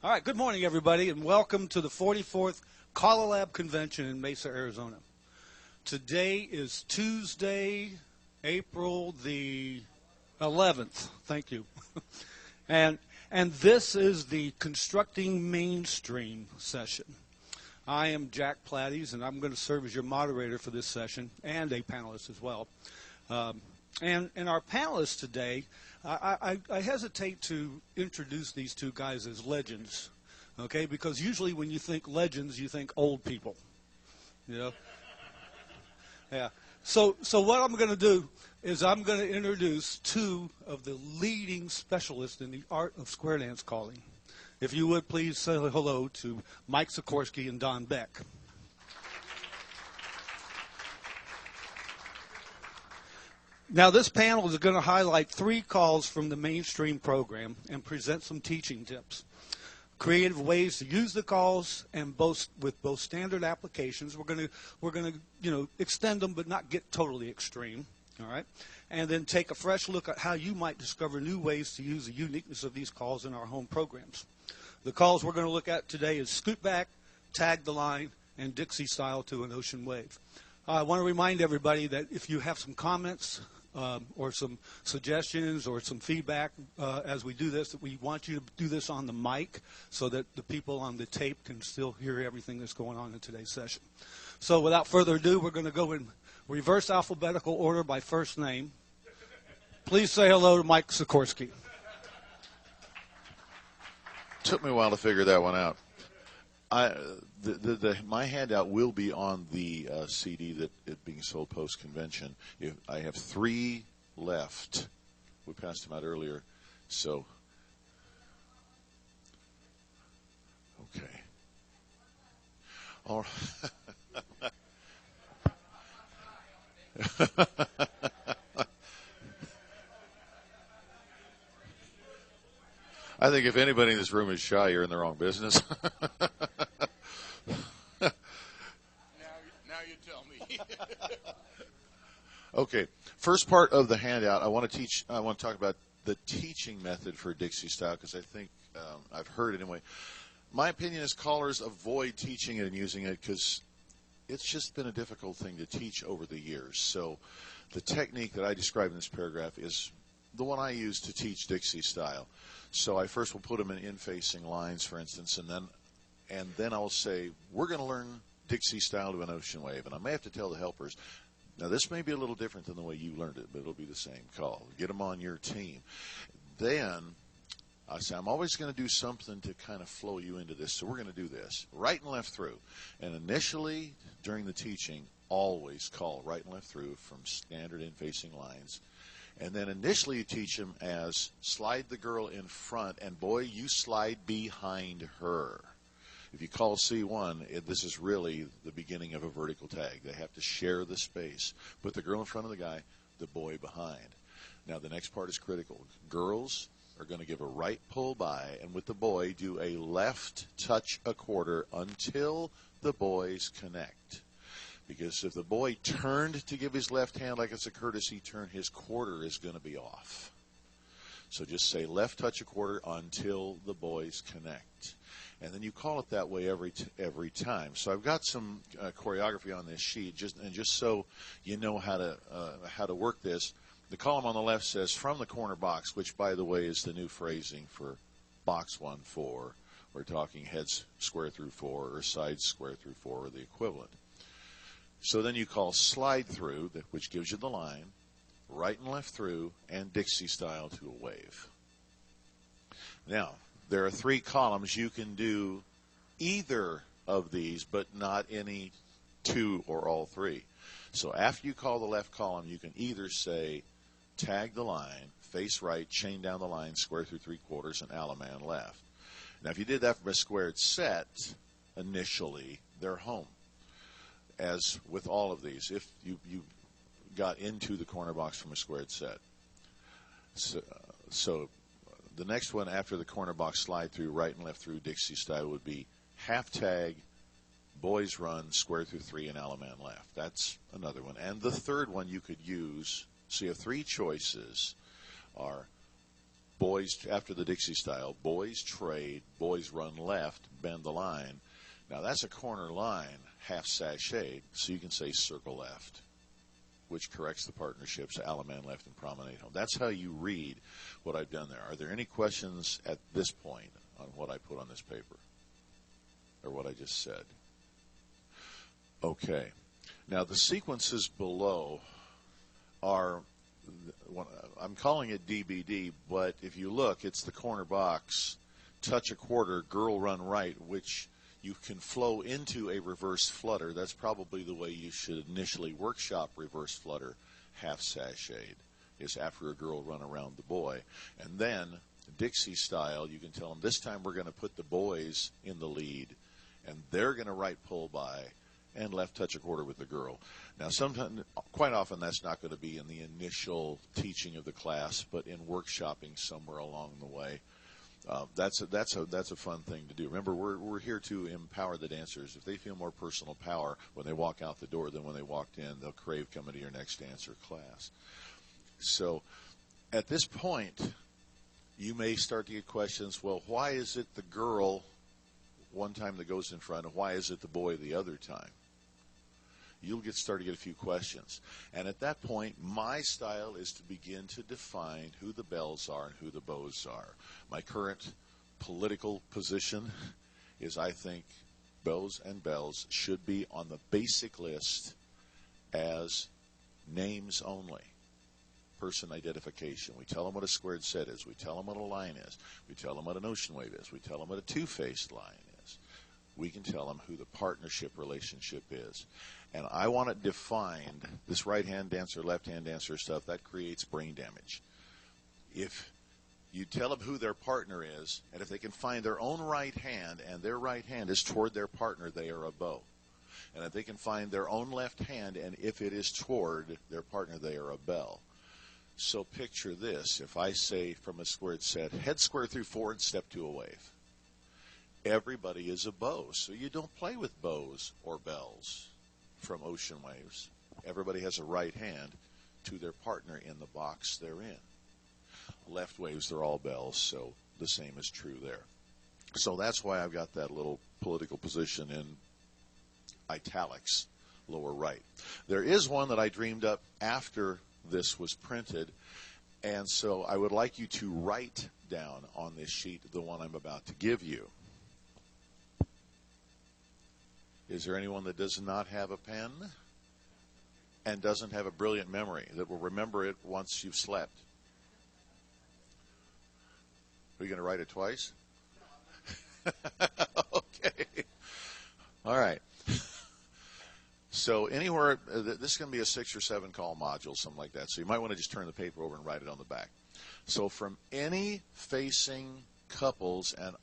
All right, good morning, everybody, and welcome to the 44th CALLERLAB Convention in Mesa, Arizona. Today is Tuesday, April the 11th. Thank you. and this is the Constructing Mainstream session. I am Jack Pladdys, and I'm going to serve as your moderator for this session, and a panelist as well. And our panelists today, I hesitate to introduce these two guys as legends, okay? Because usually when you think legends, you think old people, you know? Yeah. So what I'm going to do is I'm going to introduce two of the leading specialists in the art of square dance calling. If you would, please say hello to Mike Sikorsky and Don Beck. Now, this panel is going to highlight 3 calls from the mainstream program and present some teaching tips. Creative ways to use the calls, and with both standard applications. We're going to extend them but not get totally extreme, all right? And then take a fresh look at how you might discover new ways to use the uniqueness of these calls in our home programs. The calls we're going to look at today is Scootback, Tag the Line, and Dixie Style to an Ocean Wave. I want to remind everybody that if you have some comments or some suggestions or some feedback as we do this, that we want you to do this on the mic so that the people on the tape can still hear everything that's going on in today's session. So without further ado, we're going to go in reverse alphabetical order by first name. Please say hello to Mike Sikorsky. Took me a while to figure that one out. My handout will be on the CD that is being sold post-convention. I have 3 left. We passed them out earlier. So, okay. All right. I think if anybody in this room is shy, you're in the wrong business. Now you tell me. Okay, first part of the handout, I want to talk about the teaching method for Dixie Style, because I think I've heard it anyway. My opinion is callers avoid teaching it and using it because it's just been a difficult thing to teach over the years. So the technique that I describe in this paragraph is the one I use to teach Dixie Style. So I first will put them in in-facing lines, for instance, and then I'll say, we're going to learn Dixie Style to an Ocean Wave. And I may have to tell the helpers, now this may be a little different than the way you learned it, but it'll be the same call. Get them on your team. Then I say, I'm always going to do something to kind of flow you into this. So we're going to do this, right and left through. And initially, during the teaching, always call right and left through from standard in-facing lines. And then initially you teach them as slide the girl in front, and boy, you slide behind her. If you call C1, this is really the beginning of a vertical tag. They have to share the space. Put the girl in front of the guy, the boy behind. Now the next part is critical. Girls are going to give a right pull by, and with the boy, do a left touch a quarter until the boys connect. Because if the boy turned to give his left hand like it's a courtesy turn, his quarter is going to be off. So just say left touch a quarter until the boys connect. And then you call it that way every time. So I've got some choreography on this sheet, just so you know how to work this. The column on the left says from the corner box, which, by the way, is the new phrasing for box 1, 4. We're talking heads square through 4 or sides square through 4 or the equivalent. So then you call slide through, which gives you the line, right and left through, and Dixie Style to a wave. Now, there are 3 columns. You can do either of these, but not any 2 or all 3. So after you call the left column, you can either say tag the line, face right, chain down the line, square through 3/4, and Alaman left. Now, if you did that from a squared set, initially, they're home. As with all of these, if you got into the corner box from a squared set. So the next one after the corner box slide through, right and left through, Dixie Style would be half tag, boys run, square through 3, and Alaman left. That's another one. And the third one you could use, so you have 3 choices, are boys, after the Dixie Style, boys trade, boys run left, bend the line. Now that's a corner line, half sashayed, so you can say circle left, which corrects the partnerships, Alaman left and promenade home. That's how you read what I've done there. Are there any questions at this point on what I put on this paper or what I just said? Okay. Now the sequences below are, I'm calling it DBD, but if you look, it's the corner box, touch a quarter, girl run right, which you can flow into a reverse flutter. That's probably the way you should initially workshop reverse flutter, half sashayed, is after a girl run around the boy. And then Dixie Style, you can tell them this time we're going to put the boys in the lead, and they're going to right pull by and left touch a quarter with the girl. Now, sometimes, quite often, that's not going to be in the initial teaching of the class, but in workshopping somewhere along the way. That's a fun thing to do. Remember, we're here to empower the dancers. If they feel more personal power when they walk out the door than when they walked in, they'll crave coming to your next dance or class. So, at this point, you may start to get questions. Well, why is it the girl one time that goes in front, and why is it the boy the other time? You'll start to get a few questions. And at that point, my style is to begin to define who the bells are and who the bows are. My current political position is I think bows and bells should be on the basic list as names only. Person identification. We tell them what a squared set is. We tell them what a line is. We tell them what an ocean wave is. We tell them what a two-faced line is. We can tell them who the partnership relationship is. And I want it defined, this right-hand dancer, left-hand dancer stuff, that creates brain damage. If you tell them who their partner is, and if they can find their own right hand, and their right hand is toward their partner, they are a bow. And if they can find their own left hand, and if it is toward their partner, they are a bell. So picture this. If I say from a squared set, head square through four and step to a wave. Everybody is a bow, so you don't play with bows or bells from ocean waves. Everybody has a right hand to their partner in the box they're in. Left waves, they're all bells, so the same is true there. So that's why I've got that little political position in italics, lower right. There is one that I dreamed up after this was printed, and so I would like you to write down on this sheet the one I'm about to give you. Is there anyone that does not have a pen and doesn't have a brilliant memory that will remember it once you've slept? Are you going to write it twice? Okay. All right. So anywhere, this is going to be a 6 or 7 call module, something like that. So you might want to just turn the paper over and write it on the back. So from any facing couples, and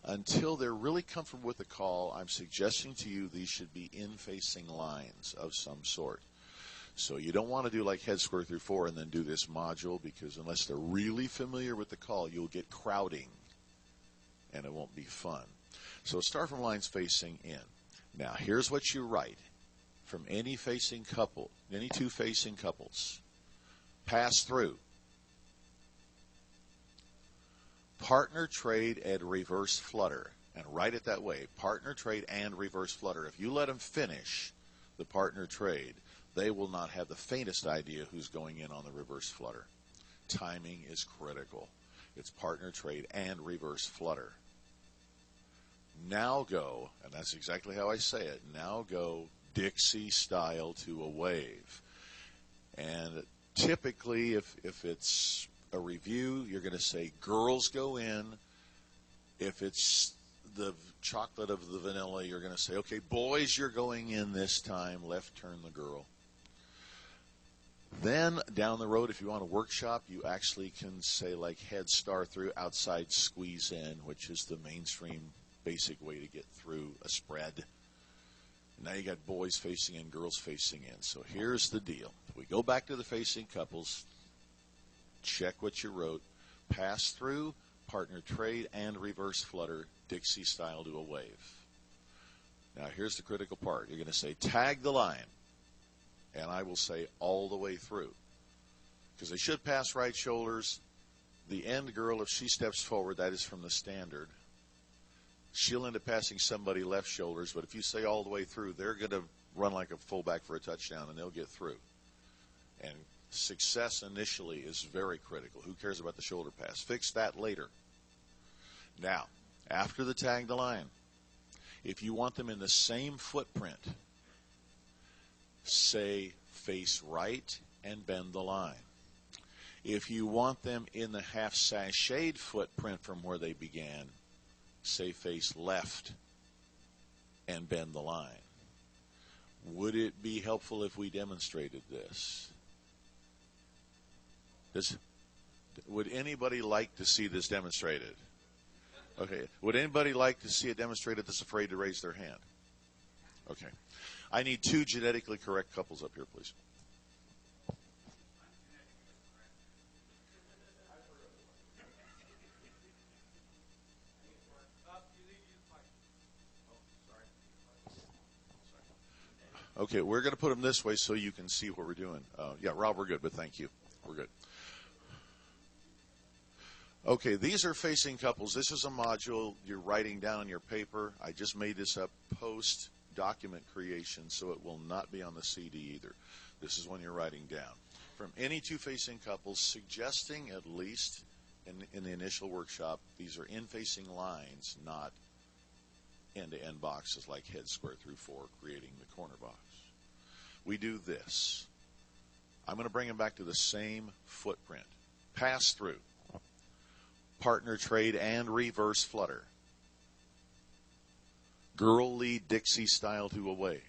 until they're really comfortable with the call, I'm suggesting to you these should be in-facing lines of some sort. So you don't want to do like head square through four and then do this module, because unless they're really familiar with the call, you'll get crowding, and it won't be fun. So start from lines facing in. Now, here's what you write from any facing couple, any two facing couples. Pass through. Partner trade and reverse flutter. And write it that way. Partner trade and reverse flutter. If you let them finish the partner trade, they will not have the faintest idea who's going in on the reverse flutter. Timing is critical. It's partner trade and reverse flutter. Now go, and that's exactly how I say it, now go Dixie Style to a wave. And typically, if it's a review, you're going to say girls go in. If it's the chocolate of the vanilla, you're going to say, okay, boys, you're going in this time. Left turn the girl. Then down the road, if you want to workshop, you actually can say like head star through, outside squeeze in, which is the mainstream basic way to get through a spread. Now you got boys facing in, girls facing in. So here's the deal. We go back to the facing couples. Check what you wrote. Pass through, partner trade, and reverse flutter, Dixie Style to a wave. Now here's the critical part. You're going to say tag the line. And I will say all the way through. Because they should pass right shoulders. The end girl, if she steps forward, that is from the standard. She'll end up passing somebody left shoulders, but if you say all the way through, they're going to run like a fullback for a touchdown, and they'll get through. And success initially is very critical. Who cares about the shoulder pass? Fix that later. Now, after the tag the line, if you want them in the same footprint, say face right and bend the line. If you want them in the half sashayed footprint from where they began, say face left and bend the line. Would it be helpful if we demonstrated this? Would anybody like to see this demonstrated? Okay. Would anybody like to see it demonstrated that's afraid to raise their hand? Okay. I need 2 genetically correct couples up here, please. Okay, we're going to put them this way so you can see what we're doing. Yeah, Rob, we're good, but thank you. We're good. Okay, these are facing couples. This is a module you're writing down on your paper. I just made this up post-document creation, so it will not be on the CD either. This is when you're writing down. From any 2 facing couples, suggesting at least in the initial workshop, these are in-facing lines, not end-to-end boxes like head square through 4, creating the corner box. We do this. I'm going to bring them back to the same footprint. Pass through. Partner trade and reverse flutter. Girl lead Dixie style to a wave.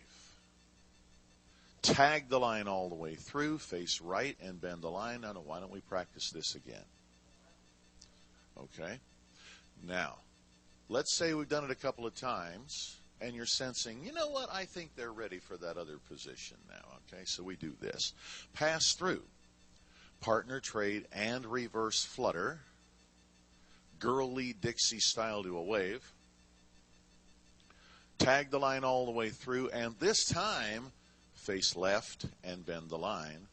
Tag the line all the way through, face right and bend the line. Now, why don't we practice this again? Okay. Now, let's say we've done it a couple of times, and you're sensing, you know what, I think they're ready for that other position now. Okay, so we do this. Pass through. Partner trade and reverse flutter. Girl lead Dixie style to a wave. Tag the line all the way through, and this time, face left and bend the line.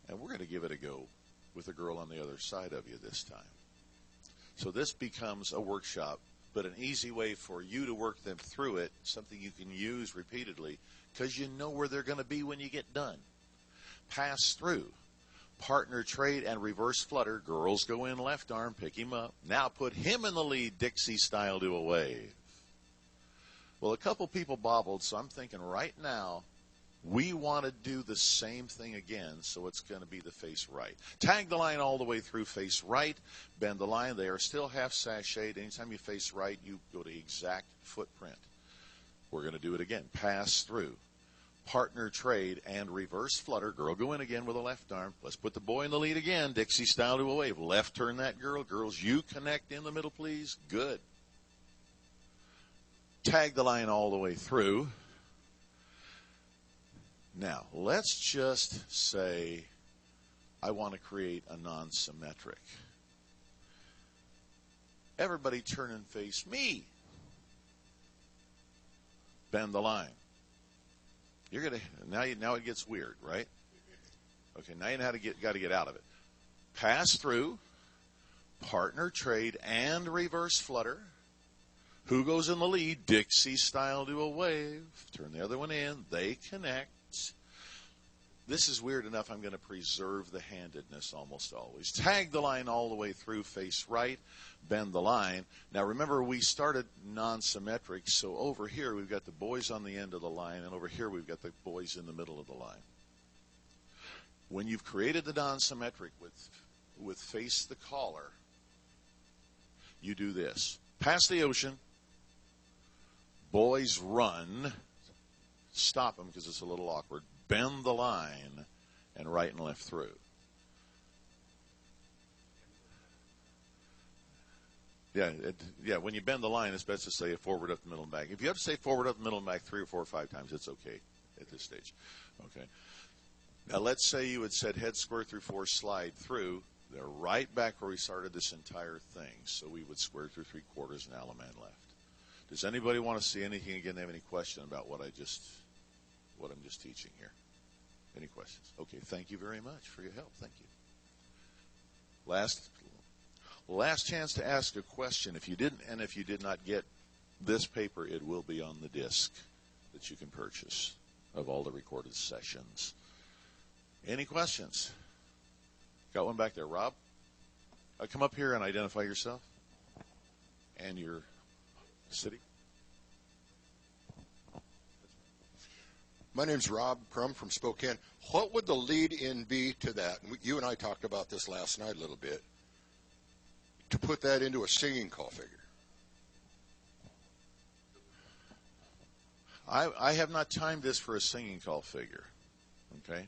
And we're going to give it a go with the girl on the other side of you this time. So this becomes a workshop, but an easy way for you to work them through it, something you can use repeatedly, because you know where they're going to be when you get done. Pass through. Partner trade and reverse flutter. Girls go in left arm, pick him up. Now put him in the lead, Dixie style to a wave. Well, a couple people bobbled, so I'm thinking right now, we want to do the same thing again, so it's going to be the face right. Tag the line all the way through, face right, bend the line. They are still half sashayed. Anytime you face right, you go to exact footprint. We're going to do it again. Pass through. Partner trade and reverse flutter. Girl go in again with a left arm. Let's put the boy in the lead again. Dixie style to a wave. Left turn that girl. Girls, you connect in the middle, please. Good. Tag the line all the way through. Now, let's just say I want to create a non-symmetric. Everybody turn and face me. Bend the line. You're gonna now it gets weird, right? Okay, now you know got to get out of it. Pass through, partner trade and reverse flutter. Who goes in the lead? Dixie style to a wave. Turn the other one in. They connect. This is weird enough, I'm going to preserve the handedness almost always. Tag the line all the way through, face right, bend the line. Now remember, we started non-symmetric, so over here we've got the boys on the end of the line, and over here we've got the boys in the middle of the line. When you've created the non-symmetric with face the caller, you do this. Pass the ocean. Boys run. Stop them because it's a little awkward. Bend the line and right and left through. Yeah. When you bend the line, it's best to say forward, up the middle, and back. If you have to say forward, up the middle, and back 3 or 4 or 5 times, it's okay at this stage. Okay. Now let's say you had said head square through 4, slide through. They're right back where we started this entire thing. So we would square through 3/4 and Alaman left. Does anybody want to see anything again? Have any question about what I'm just teaching here? Any questions? Okay, thank you very much for your help. Thank you. Last, Last chance to ask a question. If you did not get this paper, it will be on the disc that you can purchase of all the recorded sessions. Any questions? Got one back there, Rob? Come up here and identify yourself and your city. My name's Rob Crum from Spokane. What would the lead-in be to that? You and I talked about this last night a little bit. To put that into a singing call figure. I have not timed this for a singing call figure, okay?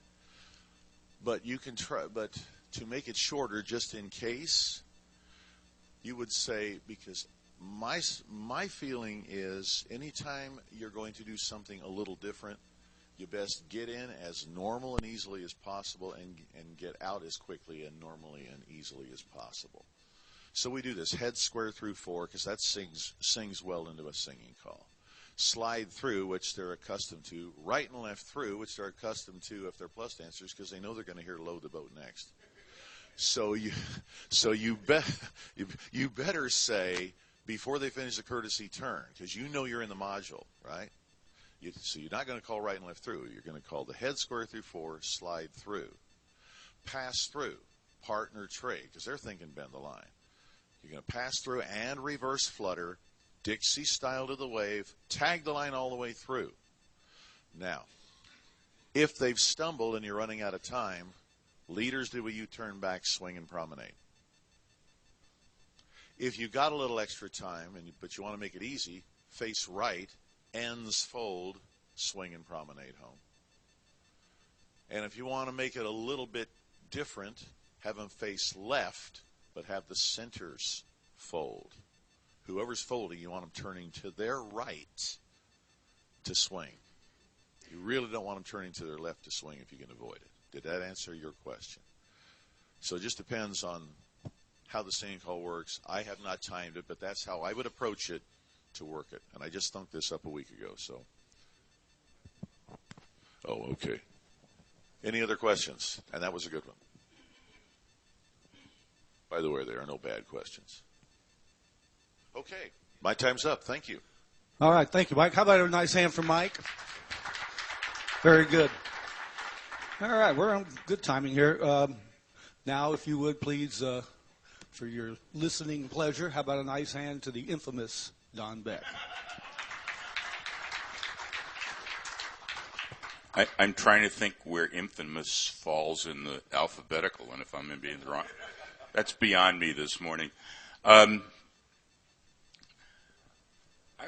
But you can try. But to make it shorter, just in case, you would say, because my feeling is anytime you're going to do something a little different, you best get in as normal and easily as possible and get out as quickly and normally and easily as possible. So we do this head square through 4 because that sings well into a singing call. Slide through, which they're accustomed to. Right and left through, which they're accustomed to if they're plus dancers because they know they're going to hear load the boat next. So you better say before they finish the courtesy turn, because you know you're in the module, right? So you're not going to call right and left through. You're going to call the head square through 4, slide through, pass through, partner trade, because they're thinking bend the line. You're going to pass through and reverse flutter, Dixie style to the wave, tag the line all the way through. Now, if they've stumbled and you're running out of time, leaders do a U-turn back, swing, and promenade. If you got a little extra time, but you want to make it easy, face right, ends fold, swing, and promenade home. And if you want to make it a little bit different, have them face left, but have the centers fold. Whoever's folding, you want them turning to their right to swing. You really don't want them turning to their left to swing if you can avoid it. Did that answer your question? So it just depends on how the singing call works. I have not timed it, but that's how I would approach it to work it. And I just thunked this up a week ago, so. Oh, okay. Any other questions? And that was a good one. By the way, there are no bad questions. Okay. My time's up. Thank you. All right. Thank you, Mike. How about a nice hand for Mike? Very good. All right. We're on good timing here. Now, if you would, please, for your listening pleasure, how about a nice hand to the infamous Don Beck? I'm trying to think where infamous falls in the alphabetical, and if I'm being wrong. That's beyond me this morning. I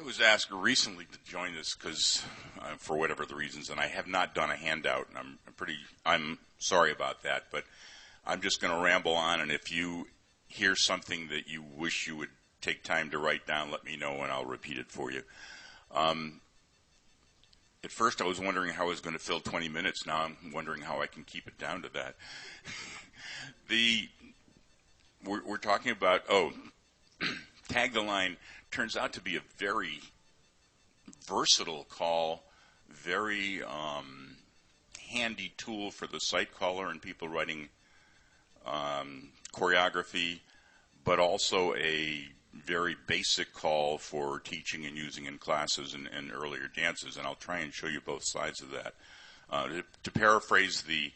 was asked recently to join this because, for whatever the reasons, and I have not done a handout, and I'm sorry about that, but I'm just going to ramble on, and if you hear something that you wish you would take time to write down, let me know, and I'll repeat it for you. At first, I was wondering how I was going to fill 20 minutes. Now I'm wondering how I can keep it down to that. We're talking about, tag the line turns out to be a very versatile call, very handy tool for the site caller and people writing choreography, but also a very basic call for teaching and using in classes and earlier dances, and I'll try and show you both sides of that. To paraphrase the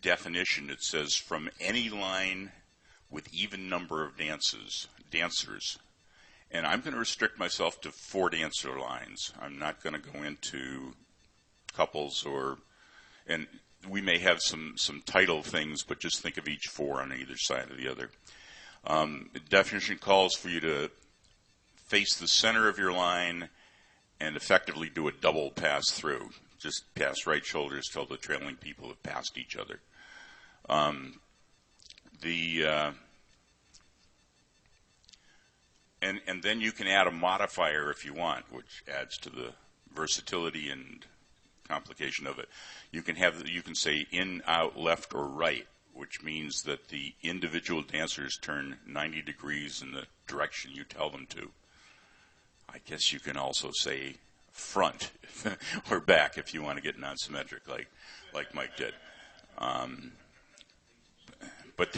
definition, it says, from any line with even number of dancers, and I'm going to restrict myself to 4 dancer lines. I'm not going to go into couples and we may have some title things, but just think of each 4 on either side of the other. The definition calls for you to face the center of your line and effectively do a double pass through. Just pass right shoulders till the trailing people have passed each other. And then you can add a modifier if you want, which adds to the versatility and complication of it. You can say in, out, left, or right, which means that the individual dancers turn 90 degrees in the direction you tell them to. I guess you can also say front or back if you want to get non-symmetric, like Mike did. But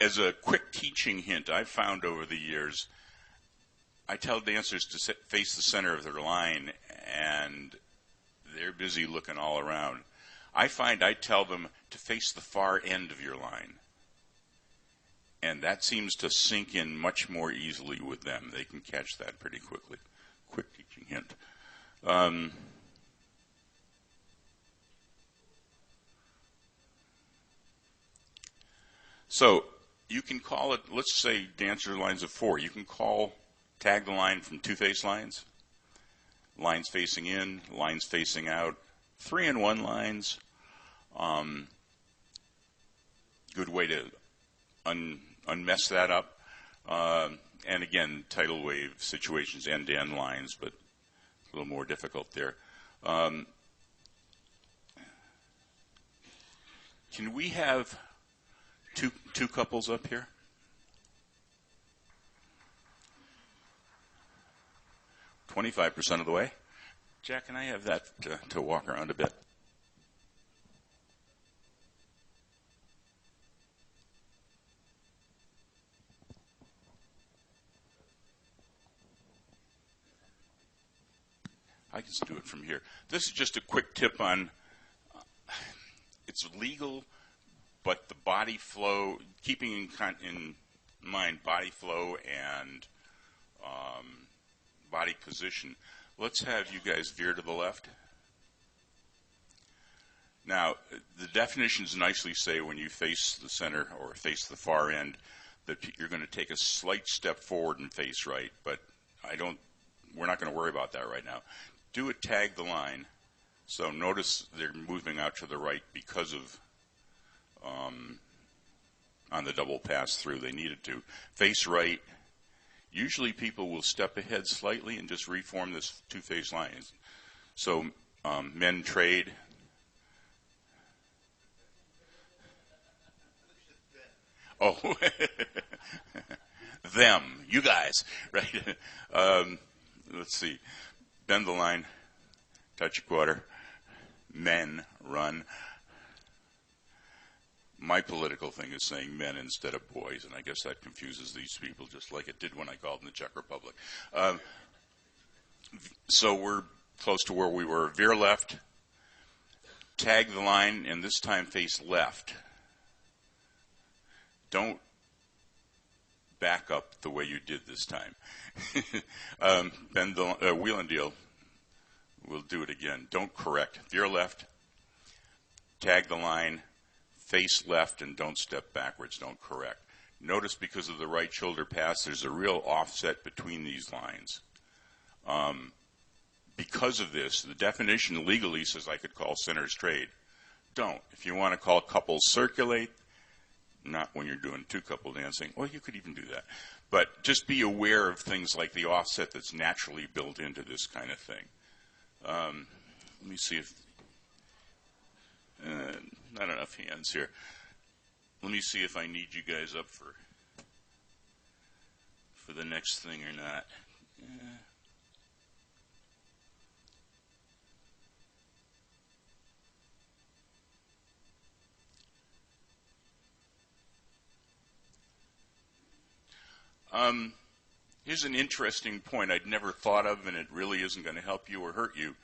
As a quick teaching hint, I've found over the years, I tell dancers to face the center of their line, and they're busy looking all around. I find I tell them to face the far end of your line. And that seems to sink in much more easily with them. They can catch that pretty quickly. Quick teaching hint. So you can call it, let's say dancer lines of 4. You can tag the line from 2 face lines. Lines facing in, lines facing out. 3-in-1 lines. Good way to unmess that up. And again, tidal wave situations, end-to-end lines, but a little more difficult there. Can we have two couples up here? $25% of the way. Jack, can I have that to walk around a bit? I can do it from here. This is just a quick tip on, it's legal, but the body flow, keeping in mind body flow and body position. Let's have you guys veer to the left. Now, the definitions nicely say when you face the center or face the far end that you're going to take a slight step forward and face right, but we're not going to worry about that right now. Do it tag the line. So notice they're moving out to the right because of on the double pass through they needed to. Face right. Usually people will step ahead slightly and just reform this 2 face lines. So men trade. Oh, them, you guys, right? Let's see. Bend the line, touch a quarter, men run. My political thing is saying men instead of boys, and I guess that confuses these people just like it did when I called them the Czech Republic. So we're close to where we were. Veer left, tag the line, and this time face left. Don't back up the way you did this time. Bend the wheel and deal. We'll do it again. Don't correct. Veer left, tag the line, face left, and don't step backwards. Don't correct. Notice because of the right shoulder pass, there's a real offset between these lines. Because of this, the definition legally says I could call centers trade. Don't. If you want to call couples circulate, not when you're doing 2 couple dancing. Well, you could even do that. But just be aware of things like the offset that's naturally built into this kind of thing. Let me see if... not enough hands here. Let me see if I need you guys up for the next thing or not. Here's an interesting point I'd never thought of, and it really isn't going to help you or hurt you.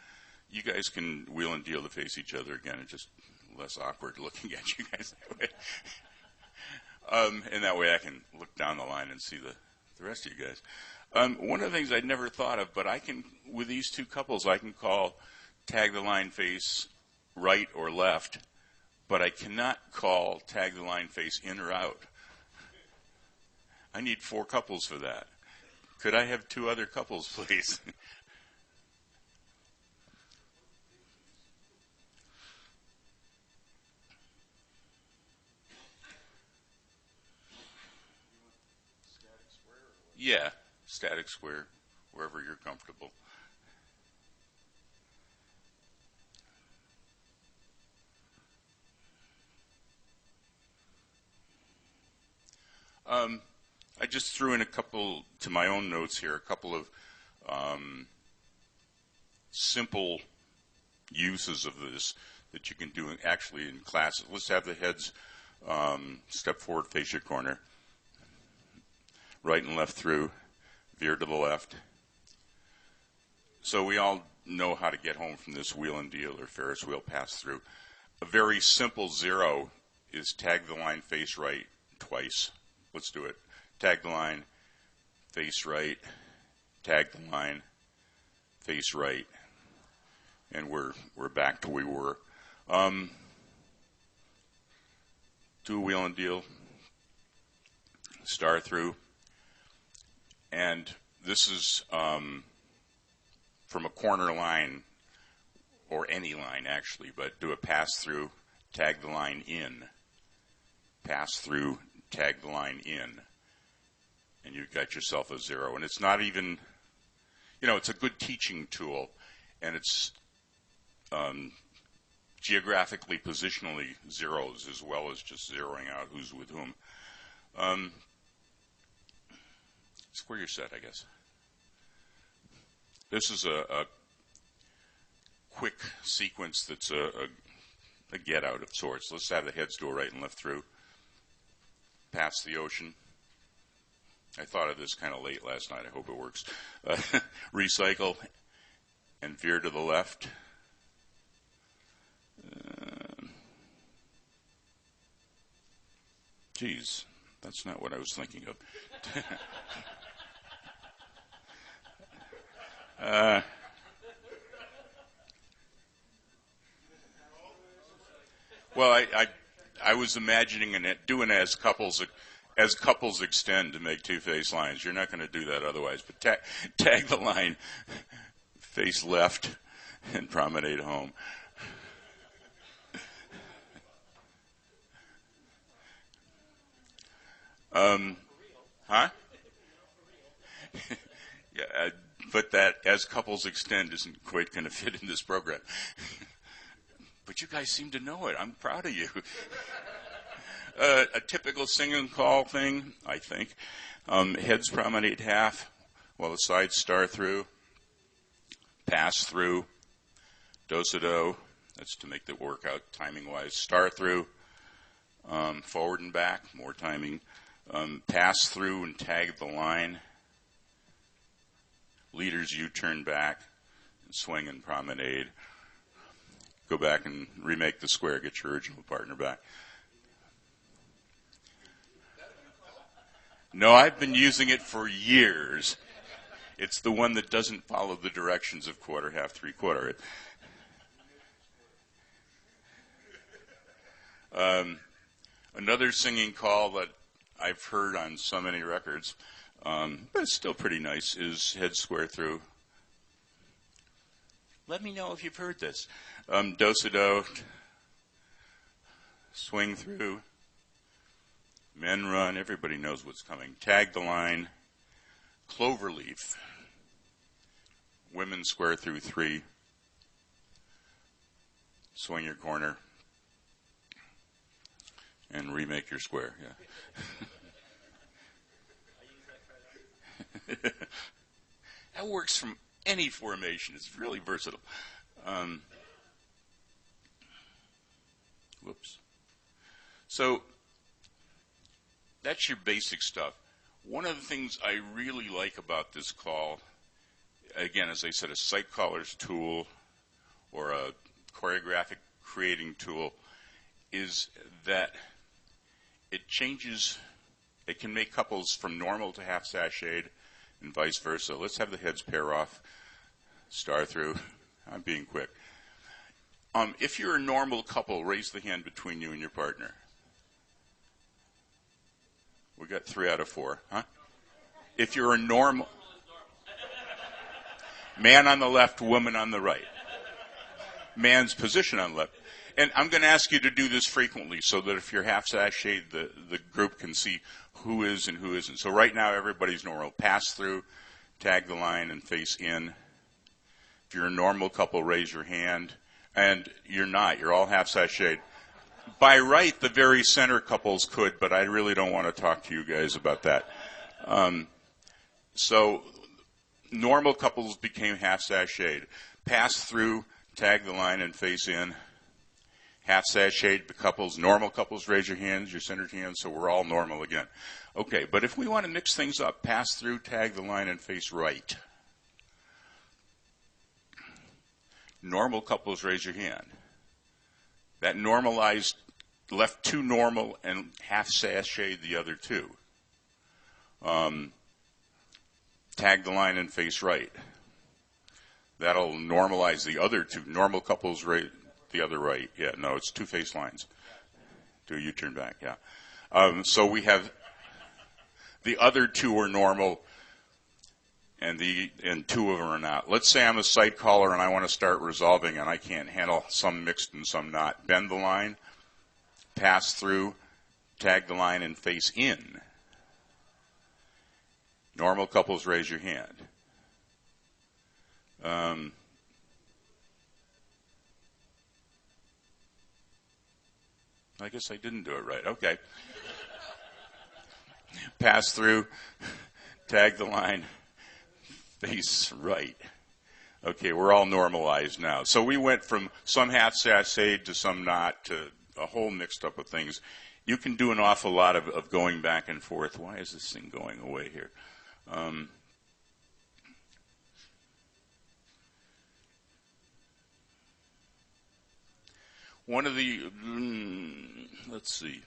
You guys can wheel and deal to face each other again. It's just less awkward looking at you guys that way. And that way I can look down the line and see the rest of you guys. One of the things I'd never thought of, but I can, with these 2 couples, I can call tag the line face right or left, but I cannot call tag the line face in or out. I need 4 couples for that. Could I have 2 other couples, please? Yeah, static square, wherever you're comfortable. I just threw in a couple, to my own notes here, a couple of simple uses of this that you can do actually in classes. Let's have the heads Step forward, face your corner. Right and left through, veer to the left. So we all know how to get home from this wheel and deal or Ferris wheel pass through. A very simple zero is tag the line, face right twice. Let's do it. Tag the line, face right, tag the line, face right. And we're back to where we were. Do a wheel and deal, star through. And this is from a corner line, or any line actually, but do a pass through, tag the line in. Pass through, tag the line in. And you've got yourself a zero. And it's not even, it's a good teaching tool. And it's geographically, positionally zeros as well as just zeroing out who's with whom. Square your set, I guess. This is a quick sequence that's a get out of sorts. Let's have the heads go right and left through. Past the ocean. I thought of this kind of late last night. I hope it works. Recycle and veer to the left. Geez, that's not what I was thinking of. Well, I was imagining doing it as couples extend to make two face lines. You're not going to do that otherwise. But tag the line, face left, and promenade home. Huh? Yeah, but that as couples extend isn't quite going to fit in this program. But you guys seem to know it. I'm proud of you. A typical sing and call thing, I think. Heads promenade half, while the sides star through, pass through, do-si-do. That's to make the workout timing-wise. Star through, forward and back, more timing. Pass through and tag the line. Leaders U-turn back, and swing and promenade. Go back and remake the square. Get your original partner back. No, I've been using it for years. It's the one that doesn't follow the directions of quarter, half, three-quarter. Another singing call that I've heard on so many records, but it's still pretty nice, is head square through. Let me know if you've heard this. Do-si-do, swing through, men run, everybody knows what's coming. Tag the line, cloverleaf, women square through 3, swing your corner, and remake your square. Yeah. That works from any formation. It's really versatile. Whoops. So that's your basic stuff. One of the things I really like about this call, again, as I said, a sight caller's tool or a choreographic creating tool, is that it changes, it can make couples from normal to half sashayed and vice versa. Let's have the heads pair off, star through. I'm being quick. If you're a normal couple, raise the hand between you and your partner. We got 3 out of 4, huh? If you're a normal, man on the left, woman on the right. Man's position on the left. And I'm going to ask you to do this frequently so that if you're half sashayed, the group can see who is and who isn't. So right now, everybody's normal. Pass through, tag the line, and face in. If you're a normal couple, raise your hand. And you're not. You're all half sashayed. By right, the very center couples could, but I really don't want to talk to you guys about that. So normal couples became half sashayed. Pass through, tag the line, and face in. half sashayed couples, normal couples, raise your hands, your centered hands, so we're all normal again. Okay, but if we want to mix things up, pass through, tag the line, and face right. Normal couples, raise your hand. That normalized, left two normal and half sashayed the other two. Tag the line and face right. That'll normalize the other two. Normal couples, right, the other right. Yeah, no, it's two face lines. Do a U-turn back, yeah. So we have the other two are normal, and two of them are not. Let's say I'm a site caller and I want to start resolving, and I can't handle some mixed and some not. Bend the line, pass through, tag the line, and face in. Normal couples, raise your hand. I guess I didn't do it right. Okay. Pass through, tag the line, face right. Okay, we're all normalized now. So we went from some half sashayed to some not to a whole mixed up of things. You can do an awful lot of going back and forth. Why is this thing going away here? One of the, let's see.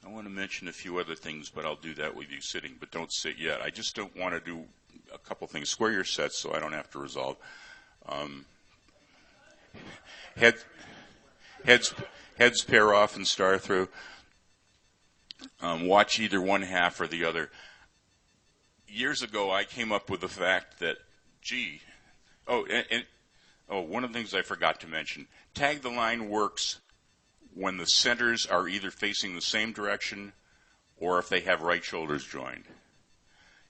I want to mention a few other things, but I'll do that with you sitting, but don't sit yet. I just don't want to do a couple things. Square your sets so I don't have to resolve. Heads pair off and star through. Watch either one half or the other. Years ago, I came up with the fact that, one of the things I forgot to mention. Tag the line works when the centers are either facing the same direction or if they have right shoulders joined.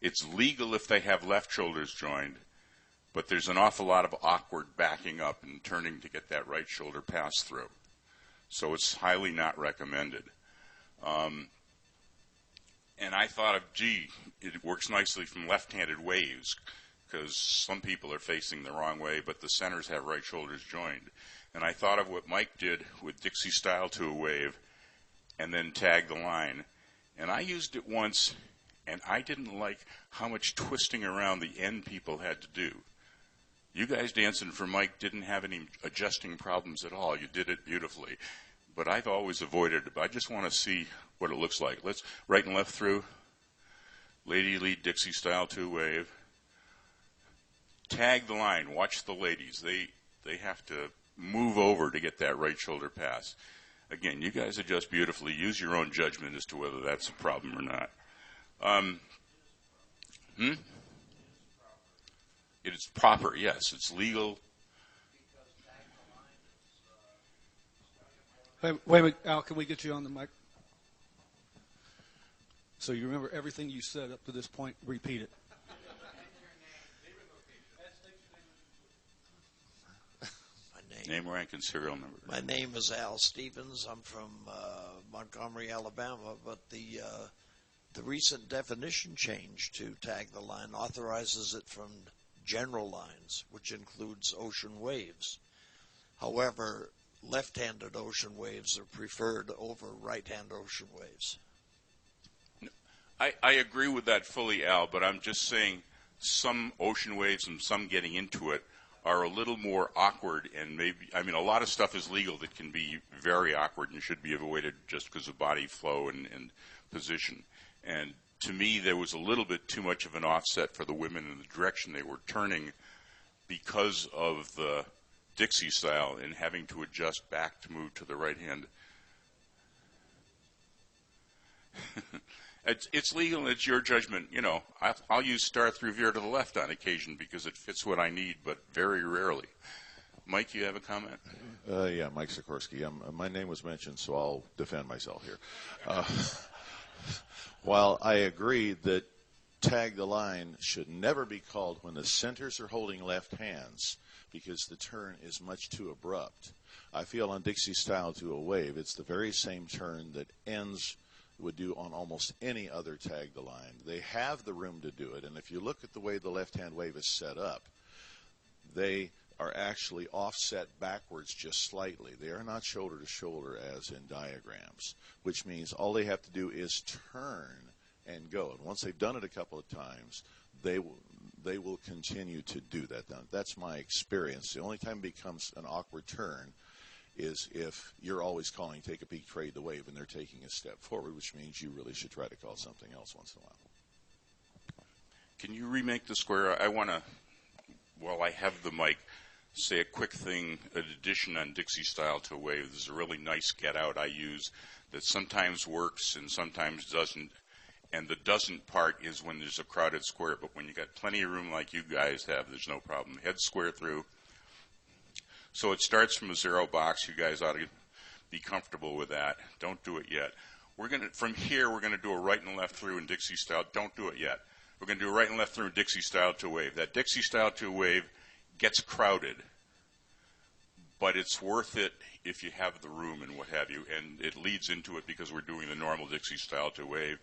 It's legal if they have left shoulders joined, but there's an awful lot of awkward backing up and turning to get that right shoulder pass through. So it's highly not recommended. And I thought of, it works nicely from left-handed waves because some people are facing the wrong way, but the centers have right shoulders joined. And I thought of what Mike did with Dixie Style to a wave and then tag the line. And I used it once, and I didn't like how much twisting around the end people had to do. You guys dancing for Mike didn't have any adjusting problems at all. You did it beautifully. But I've always avoided it. But I just want to see what it looks like. Let's right and left through. Lady lead Dixie Style to wave. Tag the line. Watch the ladies. They have to move over to get that right shoulder pass. Again, you guys adjust beautifully. Use your own judgment as to whether that's a problem or not. It is proper, yes. It's legal. Wait a minute, Al, can we get you on the mic? So you remember everything you said up to this point, repeat it. Name, rank, and serial number. My name is Al Stevens. I'm from Montgomery, Alabama, but the recent definition change to tag the line authorizes it from general lines, which includes ocean waves. However, left-handed ocean waves are preferred over right-hand ocean waves. I agree with that fully, Al, but I'm just saying some ocean waves and some getting into it are a little more awkward, and a lot of stuff is legal that can be very awkward and should be avoided just because of body flow and position. And to me, there was a little bit too much of an offset for the women in the direction they were turning because of the Dixie Style and having to adjust back to move to the right hand. It's legal and it's your judgment. I'll use star through veer to the left on occasion because it fits what I need, but very rarely. Mike, you have a comment? Yeah, Mike Sikorsky. My name was mentioned, so I'll defend myself here. While I agree that tag the line should never be called when the centers are holding left hands because the turn is much too abrupt, I feel on Dixie Style to a wave, it's the very same turn that ends would do on almost any other tag the line. They have the room to do it, and if you look at the way the left-hand wave is set up, they are actually offset backwards just slightly. They are not shoulder to shoulder as in diagrams, which means all they have to do is turn and go. And once they've done it a couple of times, they will continue to do that. Now, that's my experience. The only time it becomes an awkward turn is if you're always calling take a peek, trade the wave, and they're taking a step forward, which means you really should try to call something else once in a while. Can you remake the square? I want to, while I have the mic, say a quick thing, an addition on Dixie Style to a wave. There's a really nice get out I use that sometimes works and sometimes doesn't. And the doesn't part is when there's a crowded square. But when you got plenty of room like you guys have, there's no problem. Head square through. So it starts from a 0 box. You guys ought to be comfortable with that. Don't do it yet. From here, we're going to do a right and left through in Dixie Style. Don't do it yet. We're going to do a right and left through in Dixie Style to a wave. That Dixie Style to a wave gets crowded, but it's worth it if you have the room and what have you. And it leads into it because we're doing the normal Dixie Style to a wave.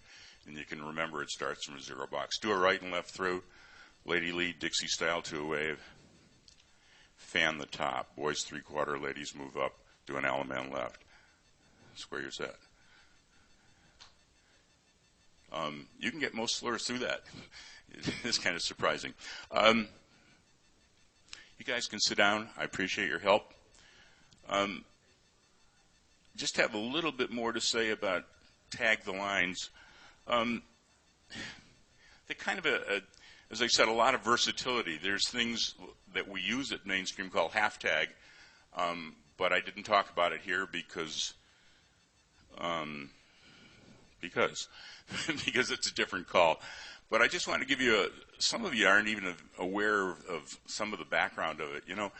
And you can remember it starts from a 0 box. Do a right and left through. Lady lead, Dixie Style to a wave. Fan the top. Boys 3/4, ladies move up. Do an Alaman left. Square your set. You can get most slurs through that. It's kind of surprising. You guys can sit down. I appreciate your help. Just have a little bit more to say about tag the lines. They kind of, as I said, a lot of versatility. There's things that we use at mainstream called half tag, but I didn't talk about it here because it's a different call. But I just want to give you some of you aren't even aware of some of the background of it. You know,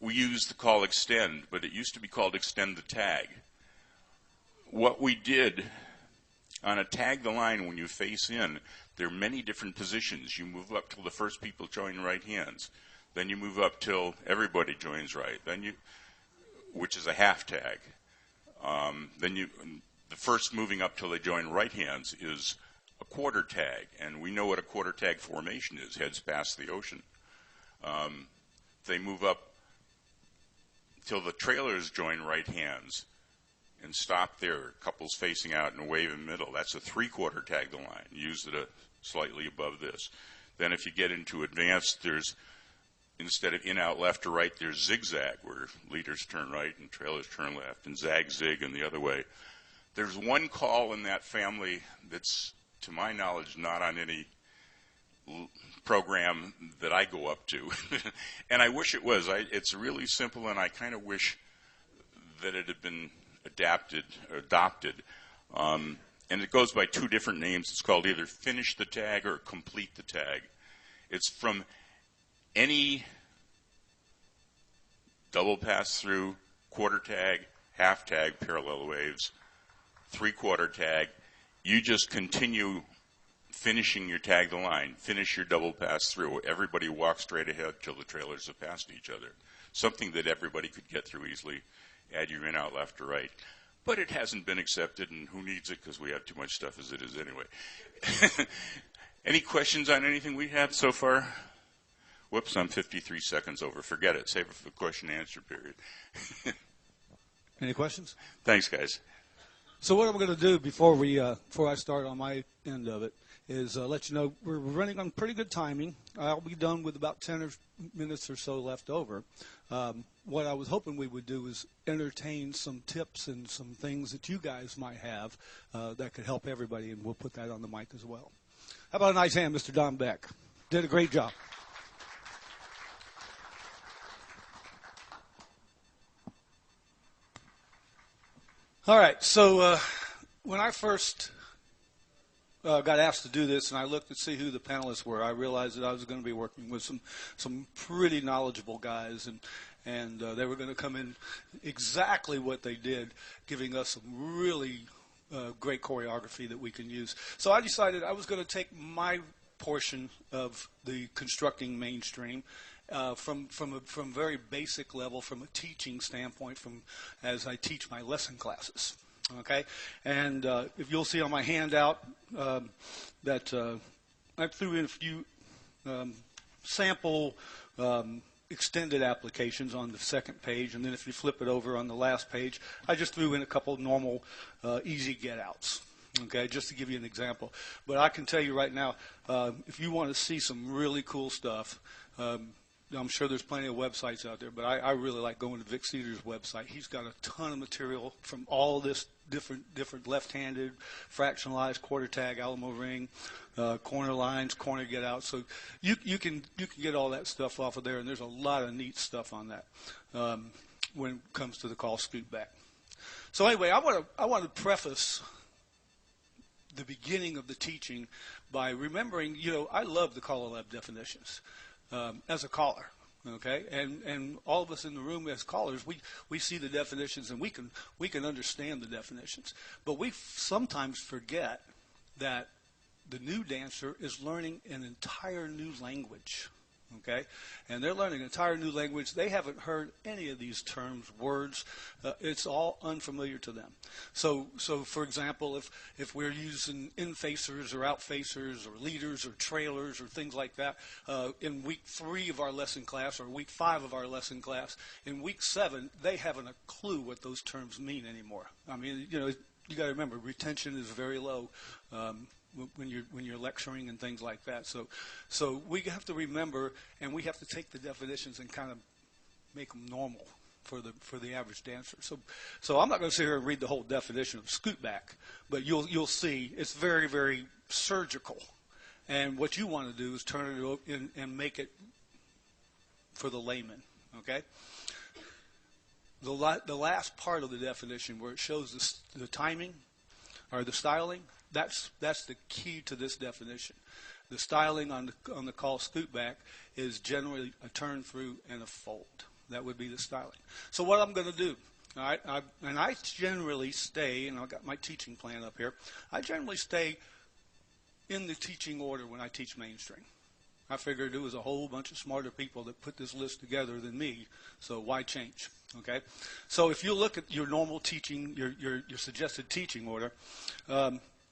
we use the call extend, but it used to be called extend the tag. What we did on a tag the line, when you face in, there are many different positions. You move up till the first people join right hands. Then you move up till everybody joins right. Which is a half tag. The first moving up till they join right hands is a quarter tag, and we know what a quarter tag formation is. Heads past the ocean. They move up till the trailers join right hands and stop there. Couples facing out and a wave in the middle. That's a 3/4 tag the line. Use it slightly above this. Then if you get into advanced, there's, instead of in, out, left, or right, there's zigzag, where leaders turn right and trailers turn left, and zag, zig, and the other way. There's one call in that family that's, to my knowledge, not on any program that I go up to. And I wish it was. It's really simple, and I kind of wish that it had been adopted. And it goes by 2 different names. It's called either finish the tag or complete the tag. It's from any double pass through, quarter tag, half tag, parallel waves, 3/4 tag. You just continue finishing your tag the line, finish your double pass through. Everybody walks straight ahead till the trailers have passed each other. Something that everybody could get through easily. Add your in, out, left, or right. But it hasn't been accepted, and who needs it, because we have too much stuff as it is anyway. Any questions on anything we have so far? Whoops, I'm 53 seconds over. Forget it. Save it for the question and answer period. Any questions? Thanks, guys. So what I'm going to do before I start on my end of it is let you know we're running on pretty good timing. I'll be done with about 10 minutes or so left over. What I was hoping we would do is entertain some tips and some things that you guys might have that could help everybody, and we'll put that on the mic as well. How about a nice hand, Mr. Don Beck? Did a great job. All right, so when I first got asked to do this, and I looked to see who the panelists were, I realized that I was going to be working with some pretty knowledgeable guys, and they were going to come in exactly what they did, giving us some really great choreography that we can use. So I decided I was going to take my portion of the constructing mainstream from very basic level, from a teaching standpoint, from as I teach my lesson classes. Okay, and if you'll see on my handout that I threw in a few sample extended applications on the second page, and then if you flip it over on the last page, I just threw in a couple of normal easy get-outs, okay, just to give you an example. But I can tell you right now, if you want to see some really cool stuff, I'm sure there's plenty of websites out there, but I really like going to Vic Cedars' website. He's got a ton of material from all this different left-handed, fractionalized, quarter tag, Alamo ring, corner lines, corner get out. So you can get all that stuff off of there, and there's a lot of neat stuff on that when it comes to the call Scootback. So anyway, I want to preface the beginning of the teaching by remembering, I love the CALLERLAB definitions. As a caller, okay, and all of us in the room as callers, we see the definitions and we can understand the definitions, but we sometimes forget that the new dancer is learning an entire new language, okay, and they're learning an entire new language. They haven't heard any of these terms, words. It's all unfamiliar to them. So for example, if we're using in-facers or out-facers or leaders or trailers or things like that in week 3 of our lesson class or week 5 of our lesson class, in week 7 they haven't a clue what those terms mean anymore. I mean, you got to remember, retention is very low when you're lecturing and things like that. So we have to remember, and we have to take the definitions and kind of make them normal for the average dancer. So I'm not going to sit here and read the whole definition of Scootback, but you'll see it's very, very surgical. And what you want to do is turn it in and make it for the layman. Okay. The last part of the definition where it shows the timing or the styling, that's the key to this definition. The styling on the call Scootback is generally a turn through and a fold. That would be the styling. So what I'm going to do, all right, I generally stay, and I've got my teaching plan up here, I generally stay in the teaching order when I teach mainstream. I figured it was a whole bunch of smarter people that put this list together than me, so why change? Okay, so if you look at your normal teaching, your suggested teaching order,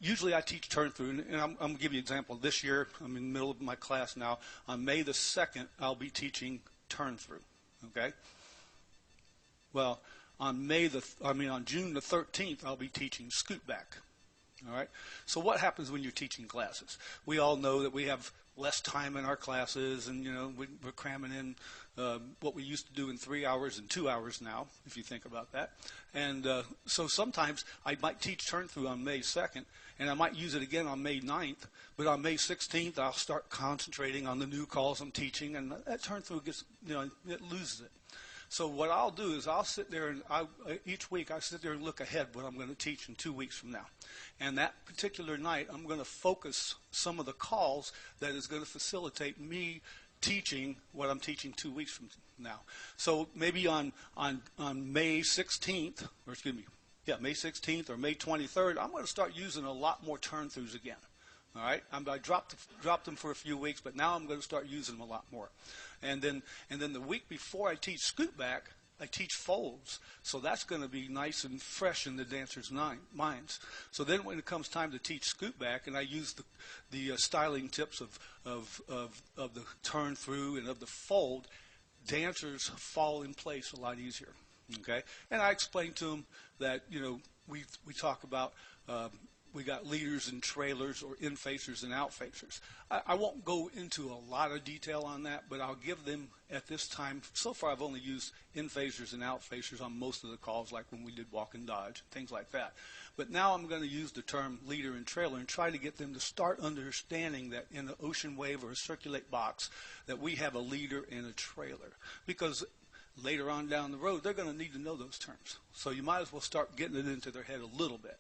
usually I teach turn through, and I'm going to give you an example. This year, I'm in the middle of my class now. On May the 2nd, I'll be teaching turn through. Okay. Well, on June the 13th, I'll be teaching Scootback. All right. So what happens when you're teaching classes? We all know that we have less time in our classes, and we're cramming in what we used to do in 3 hours and 2 hours now, if you think about that. And so sometimes I might teach turn through on May 2nd, and I might use it again on May 9th, but on May 16th I'll start concentrating on the new calls I'm teaching, and that turn through gets, it loses it. So what I'll do is I'll sit there and each week I sit there and look ahead what I'm going to teach in 2 weeks from now. And that particular night I'm going to focus some of the calls that is going to facilitate me teaching what I'm teaching 2 weeks from now. So maybe on May 16th, or excuse me, May 16th or May 23rd, I'm going to start using a lot more turn-throughs again. All right, I dropped them for a few weeks, but now I'm going to start using them a lot more. And then the week before I teach Scootback, I teach folds. So that's going to be nice and fresh in the dancers' minds. So then when it comes time to teach Scootback, and I use the styling tips of the turn through and of the fold, dancers fall in place a lot easier. Okay, and I explain to them that we talk about. We got leaders and trailers, or in-facers and out-facers. I won't go into a lot of detail on that, but I'll give them at this time. So far, I've only used in-facers and out-facers on most of the calls, like when we did walk and dodge, things like that. But now I'm going to use the term leader and trailer and try to get them to start understanding that in an ocean wave or a circulate box that we have a leader and a trailer. Because later on down the road, they're going to need to know those terms. So you might as well start getting it into their head a little bit.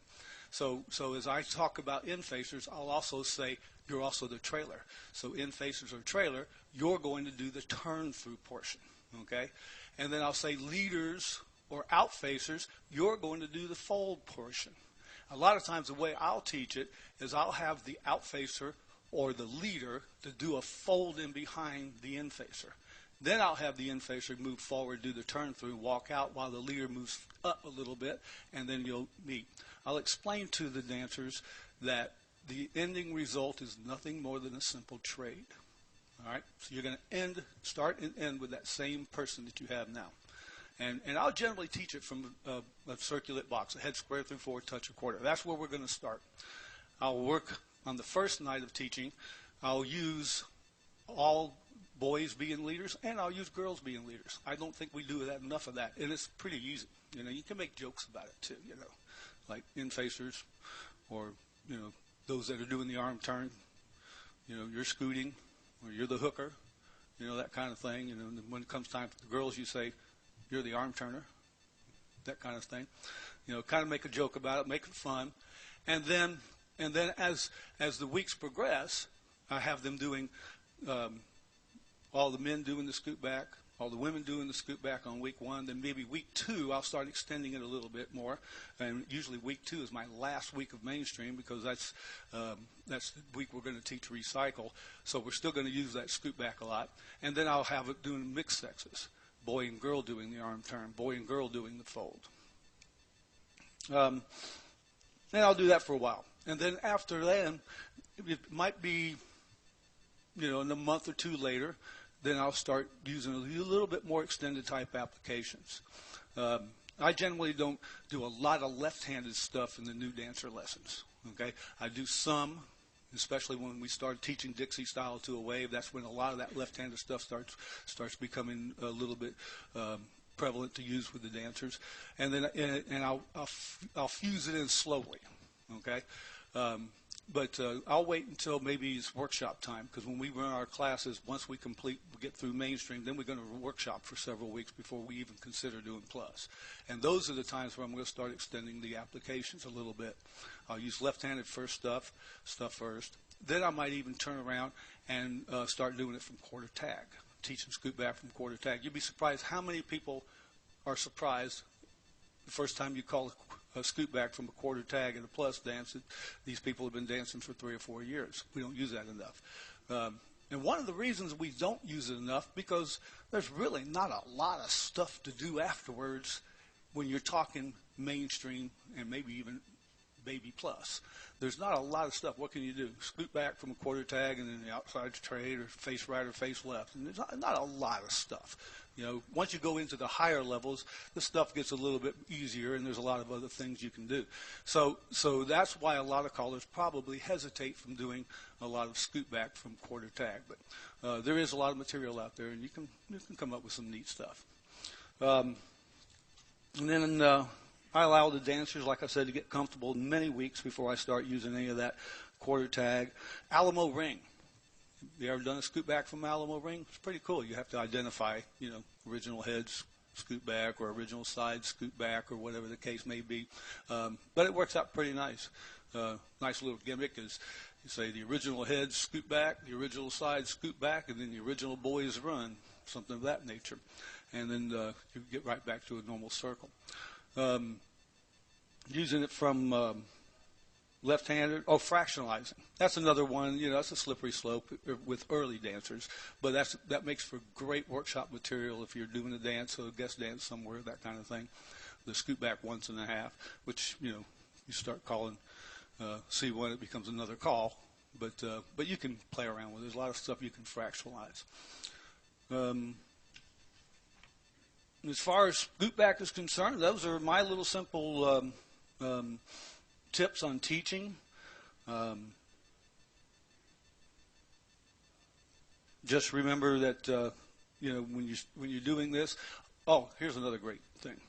So as I talk about in-facers, I'll also say you're also the trailer. So in-facers or trailer, you're going to do the turn-through portion, okay? And then I'll say leaders or out-facers, you're going to do the fold portion. A lot of times the way I'll teach it is I'll have the out-facer or the leader to do a fold in behind the in-facer. Then I'll have the in-facer move forward, do the turn-through, walk out while the leader moves up a little bit, and then you'll meet. I'll explain to the dancers that the ending result is nothing more than a simple trade. All right, so you're going to start and end with that same person that you have now. And I'll generally teach it from a circulate box, a head square through forward, touch, or quarter. That's where we're going to start. I'll work on the first night of teaching. I'll use all boys being leaders, and I'll use girls being leaders. I don't think we do that enough of that, and it's pretty easy. You know, you can make jokes about it too. You know, like in-facers, or you know, those that are doing the arm turn. You know, you're scooting, or you're the hooker. You know, that kind of thing. You know, and when it comes time for the girls, you say, "You're the arm turner." That kind of thing. You know, kind of make a joke about it, make it fun, and then as the weeks progress, I have them doing. All the men doing the scoot back, all the women doing the scoot back on week 1. Then maybe week 2, I'll start extending it a little bit more. And usually week 2 is my last week of mainstream because that's the week we're going to teach recycle. So we're still going to use that scoot back a lot. And then I'll have it doing mixed sexes, boy and girl doing the arm turn, boy and girl doing the fold. And I'll do that for a while. And then after then, it might be, you know, in a month or 2 later, then I'll start using a little bit more extended type applications. I generally don't do a lot of left-handed stuff in the new dancer lessons. Okay, I do some, especially when we start teaching Dixie Style to a wave. That's when a lot of that left-handed stuff starts becoming a little bit prevalent to use with the dancers. And then I'll fuse it in slowly. Okay. But I'll wait until maybe it's workshop time, because when we run our classes, once we get through mainstream, then we're going to workshop for several weeks before we even consider doing plus. And those are the times where I'm going to start extending the applications a little bit. I'll use left-handed stuff first. Then I might even turn around and start doing it from quarter tag, teach them scoot back from quarter tag. You'd be surprised how many people are surprised the first time you call a scoot back from a quarter tag and a plus dance that these people have been dancing for 3 or 4 years. We don't use that enough. And one of the reasons we don't use it enough, because there's really not a lot of stuff to do afterwards when you're talking mainstream and maybe even baby plus. There's not a lot of stuff. What can you do? Scoot back from a quarter tag and then the outside trade, or face right or face left. And there's not a lot of stuff. You know, once you go into the higher levels, the stuff gets a little bit easier, and there's a lot of other things you can do. So that's why a lot of callers probably hesitate from doing a lot of scoot back from quarter tag. But there is a lot of material out there, and you can come up with some neat stuff. And then I allow the dancers, like I said, to get comfortable many weeks before I start using any of that quarter tag. Alamo ring. You ever done a scoot back from Alamo ring? It's pretty cool. You have to identify, you know, original heads scoot back or original side scoot back or whatever the case may be. But it works out pretty nice. Nice little gimmick is you say the original heads scoot back, the original side scoot back, and then the original boys run, something of that nature. And then you get right back to a normal circle. Using it from left-handed, fractionalizing. That's another one. You know, that's a slippery slope with early dancers, but that makes for great workshop material if you're doing a dance, a guest dance somewhere, that kind of thing. The scoot back 1.5, which, you know, you start calling C1, it becomes another call, but you can play around with it. There's a lot of stuff you can fractionalize. As far as scoot back is concerned, those are my little simple tips on teaching. Just remember that you know, when you're doing this. Oh, here's another great thing.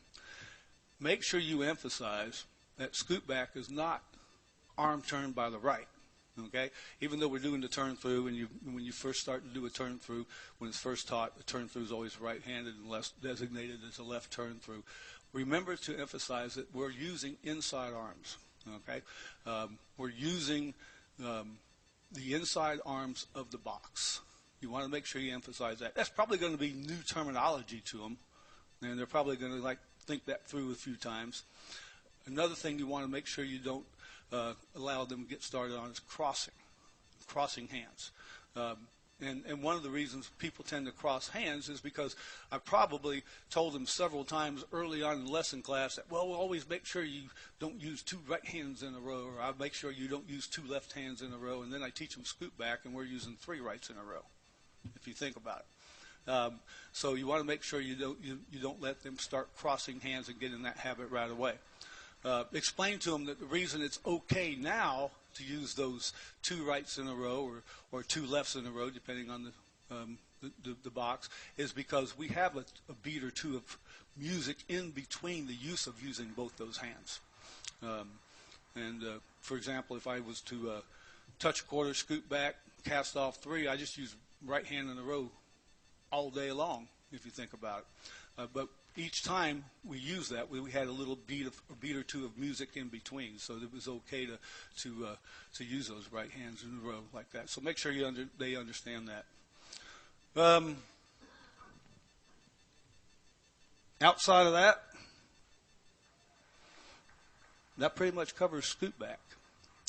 Make sure you emphasize that scoot back is not arm turn by the right. Okay, even though we're doing the turn through, and when you first start to do a turn through, when it's first taught, the turn through is always right-handed unless designated as a left turn through. Remember to emphasize that we're using inside arms. Okay, we're using the inside arms of the box. You want to make sure you emphasize that. That's probably going to be new terminology to them, and they're probably going to think that through a few times. Another thing you want to make sure you don't allow them to get started on is crossing hands. And one of the reasons people tend to cross hands is because I probably told them several times early on in lesson class that, well, we'll always make sure you don't use 2 right hands in a row, or I'll make sure you don't use 2 left hands in a row, and then I teach them scoot back, and we're using 3 rights in a row. if you think about it. So you want to make sure you don't let them start crossing hands and get in that habit right away. Explain to them that the reason it's okay now to use those 2 rights in a row or 2 lefts in a row, depending on the box, is because we have a beat or 2 of music in between the use of using both those hands. For example, if I was to touch a quarter, scoot back, cast off 3, I just use right hand in a row all day long, if you think about it. But each time we used that, we had a little beat or 2 of music in between, so it was okay to use those right hands in a row like that. So make sure they understand that. Outside of that, that pretty much covers Scootback.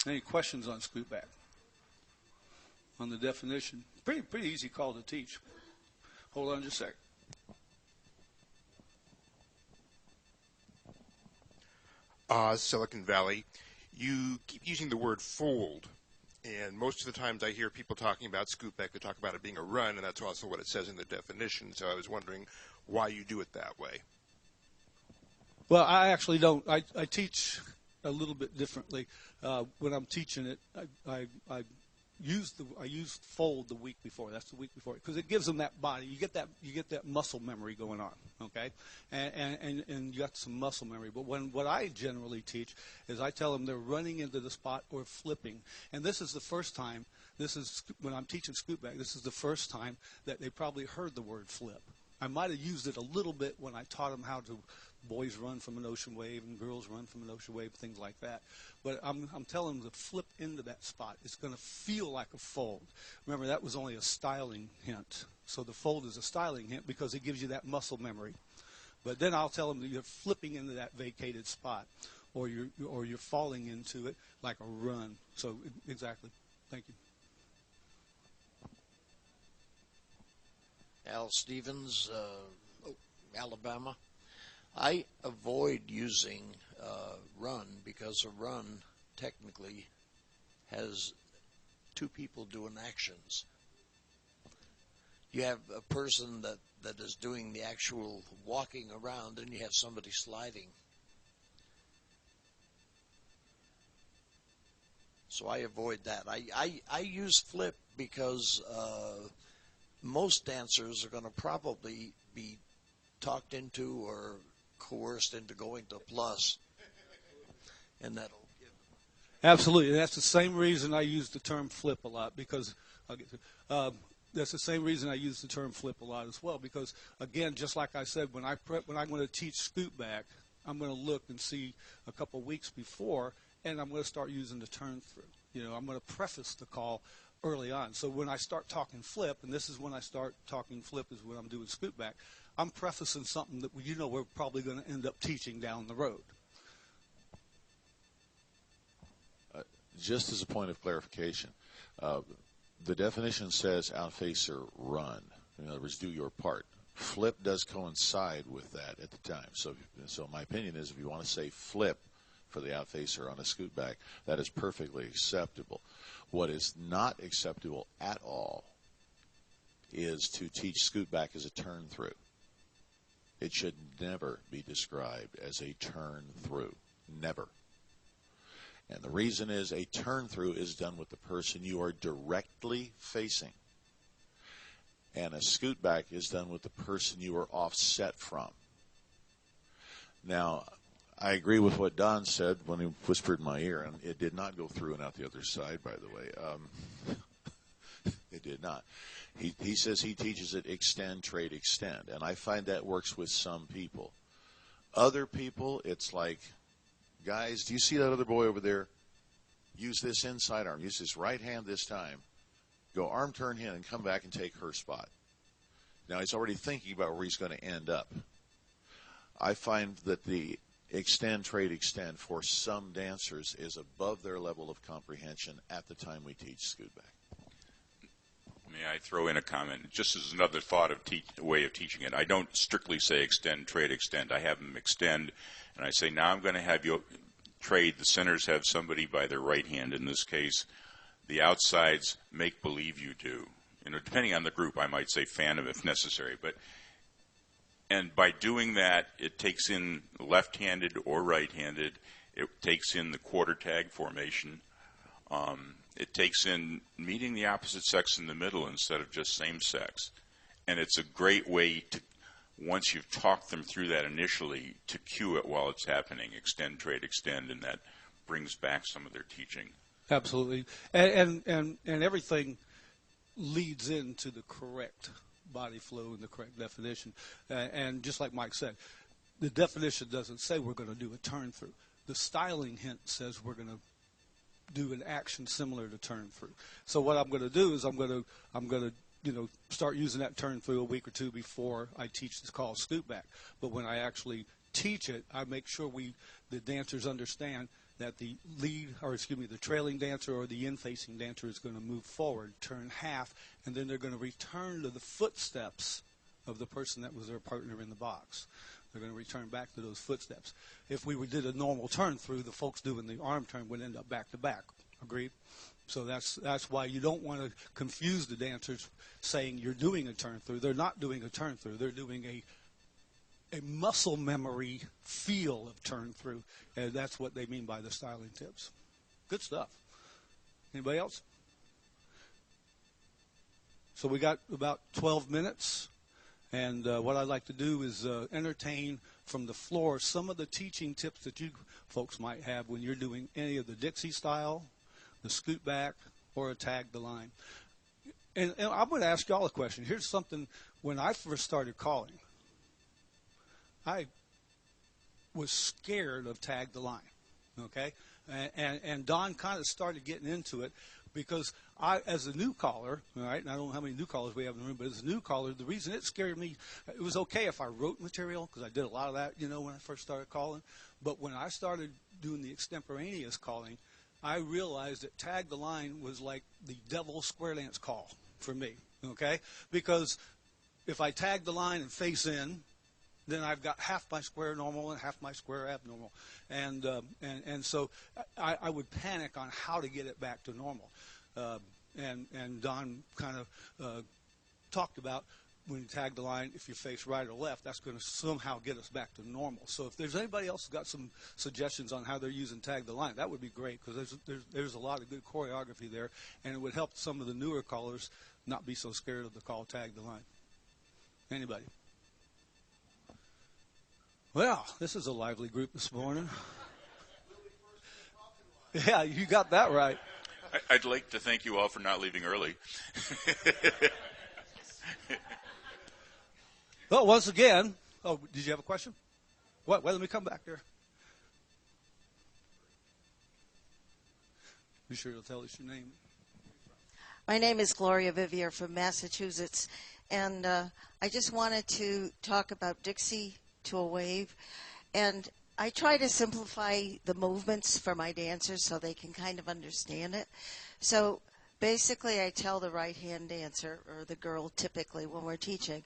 Any questions on Scootback? On the definition? Pretty easy call to teach. Hold on just a sec. Silicon Valley. You keep using the word fold, and most of the times I hear people talking about Scootback, they talk about it being a run, and that's also what it says in the definition. So I was wondering why you do it that way. Well, I actually don't. I teach a little bit differently. When I'm teaching it, I use fold the week before. That's the week before, because it gives them that body. You get that muscle memory going on, okay? And you got some muscle memory. But what I generally teach is I tell them they're running into the spot or flipping. And this is the first time. This is when I'm teaching Scootback. This is the first time that they probably heard the word flip. I might have used it a little bit when I taught them how to boys run from an ocean wave and girls run from an ocean wave, things like that. But I'm telling them to flip into that spot. It's going to feel like a fold. Remember, that was only a styling hint. So the fold is a styling hint because it gives you that muscle memory. But then I'll tell them that you're flipping into that vacated spot, or you're falling into it like a run. So exactly. Thank you. Al Stevens, Alabama. I avoid using run because a run technically has 2 people doing actions. You have a person that is doing the actual walking around, and you have somebody sliding. So I avoid that. I use flip because most dancers are going to probably be talked into or coerced into going to plus, and that'll give them. Absolutely, and that's the same reason I use the term flip a lot, because that's the same reason I use the term flip a lot as well, because again, just like I said, when I'm going to teach Scootback, I'm going to look and see a couple weeks before, and I'm going to start using the turn through. I'm going to preface the call early on. So when I start talking flip, and this is when I start talking flip is when I'm doing Scootback, I'm prefacing something that we're probably going to end up teaching down the road. Just as a point of clarification, the definition says outfacer run. In other words, do your part. Flip does coincide with that at the time. So my opinion is, if you want to say flip for the outfacer on a Scootback, that is perfectly acceptable. What is not acceptable at all is to teach Scootback as a turn through. It should never be described as a turn through. Never. And the reason is, a turn through is done with the person you are directly facing. And a Scootback is done with the person you are offset from. Now, I agree with what Don said when he whispered in my ear, and it did not go through and out the other side, by the way. It did not. He says he teaches it extend, trade, extend, and I find that works with some people. Other people, it's like, guys, do you see that other boy over there? Use this inside arm. Use this right hand this time. Go arm turn in and come back and take her spot. Now he's already thinking about where he's going to end up. I find that the extend, trade, extend for some dancers is above their level of comprehension at the time we teach Scootback. May I throw in a comment? Just as another thought of way of teaching it. I don't strictly say extend, trade, extend. I have them extend, and I say, now I'm going to have you trade. The centers have somebody by their right hand. In this case, the outsides make believe you do. depending on the group, I might say phantom if necessary. And by doing that, it takes in left-handed or right-handed. It takes in the quarter tag formation. It takes in meeting the opposite sex in the middle instead of just same sex. And it's a great way to, once you've talked them through that initially, to cue it while it's happening, extend, trade, extend, and that brings back some of their teaching. Absolutely. And everything leads into the correct body flow and the correct definition. And just like Mike said, the definition doesn't say we're going to do a turn through. The styling hint says we're going to do an action similar to turn through. So what I'm going to do is I'm going to start using that turn through a week or two before I teach this called Scootback. But when I actually teach it, I make sure the dancers understand that the trailing dancer or the in-facing dancer is going to move forward, turn half, and then they're going to return to the footsteps of the person that was their partner in the box. They're going to return back to those footsteps. If we did a normal turn through, the folks doing the arm turn would end up back to back. Agreed? So that's why you don't want to confuse the dancers saying you're doing a turn through. They're not doing a turn through. They're doing a muscle memory feel of turn through, and that's what they mean by the styling tips. Good stuff. Anybody else? So we got about 12 minutes, and what I'd like to do is entertain from the floor some of the teaching tips that you folks might have when you're doing any of the Dixie Style, the Scootback, or a Tag the Line. And I'm going to ask y'all a question. Here's something. When I first started calling, I was scared of Tag the Line, okay? And Don kind of started getting into it because I, as a new caller, all right, and I don't know how many new callers we have in the room, but as a new caller, the reason it scared me, it was okay if I wrote material because I did a lot of that, when I first started calling. But when I started doing the extemporaneous calling, I realized that Tag the Line was like the devil's square dance call for me, okay? Because if I tag the line and face in, then I've got half my square normal and half my square abnormal. And so I would panic on how to get it back to normal. And Don kind of talked about when you tag the line, if you face right or left, that's going to somehow get us back to normal. So if there's anybody else who's got some suggestions on how they're using Tag the Line, that would be great because there's a lot of good choreography there, and it would help some of the newer callers not be so scared of the call Tag the Line. Anybody? Well, this is a lively group this morning. Yeah, you got that right. I'd like to thank you all for not leaving early. Well, once again, did you have a question? What? Well, let me come back there. Be sure to tell us your name. My name is Gloria Vivier from Massachusetts, and I just wanted to talk about Dixie to a Wave, and I try to simplify the movements for my dancers so they can kind of understand it. So basically, I tell the right-hand dancer, or the girl typically when we're teaching,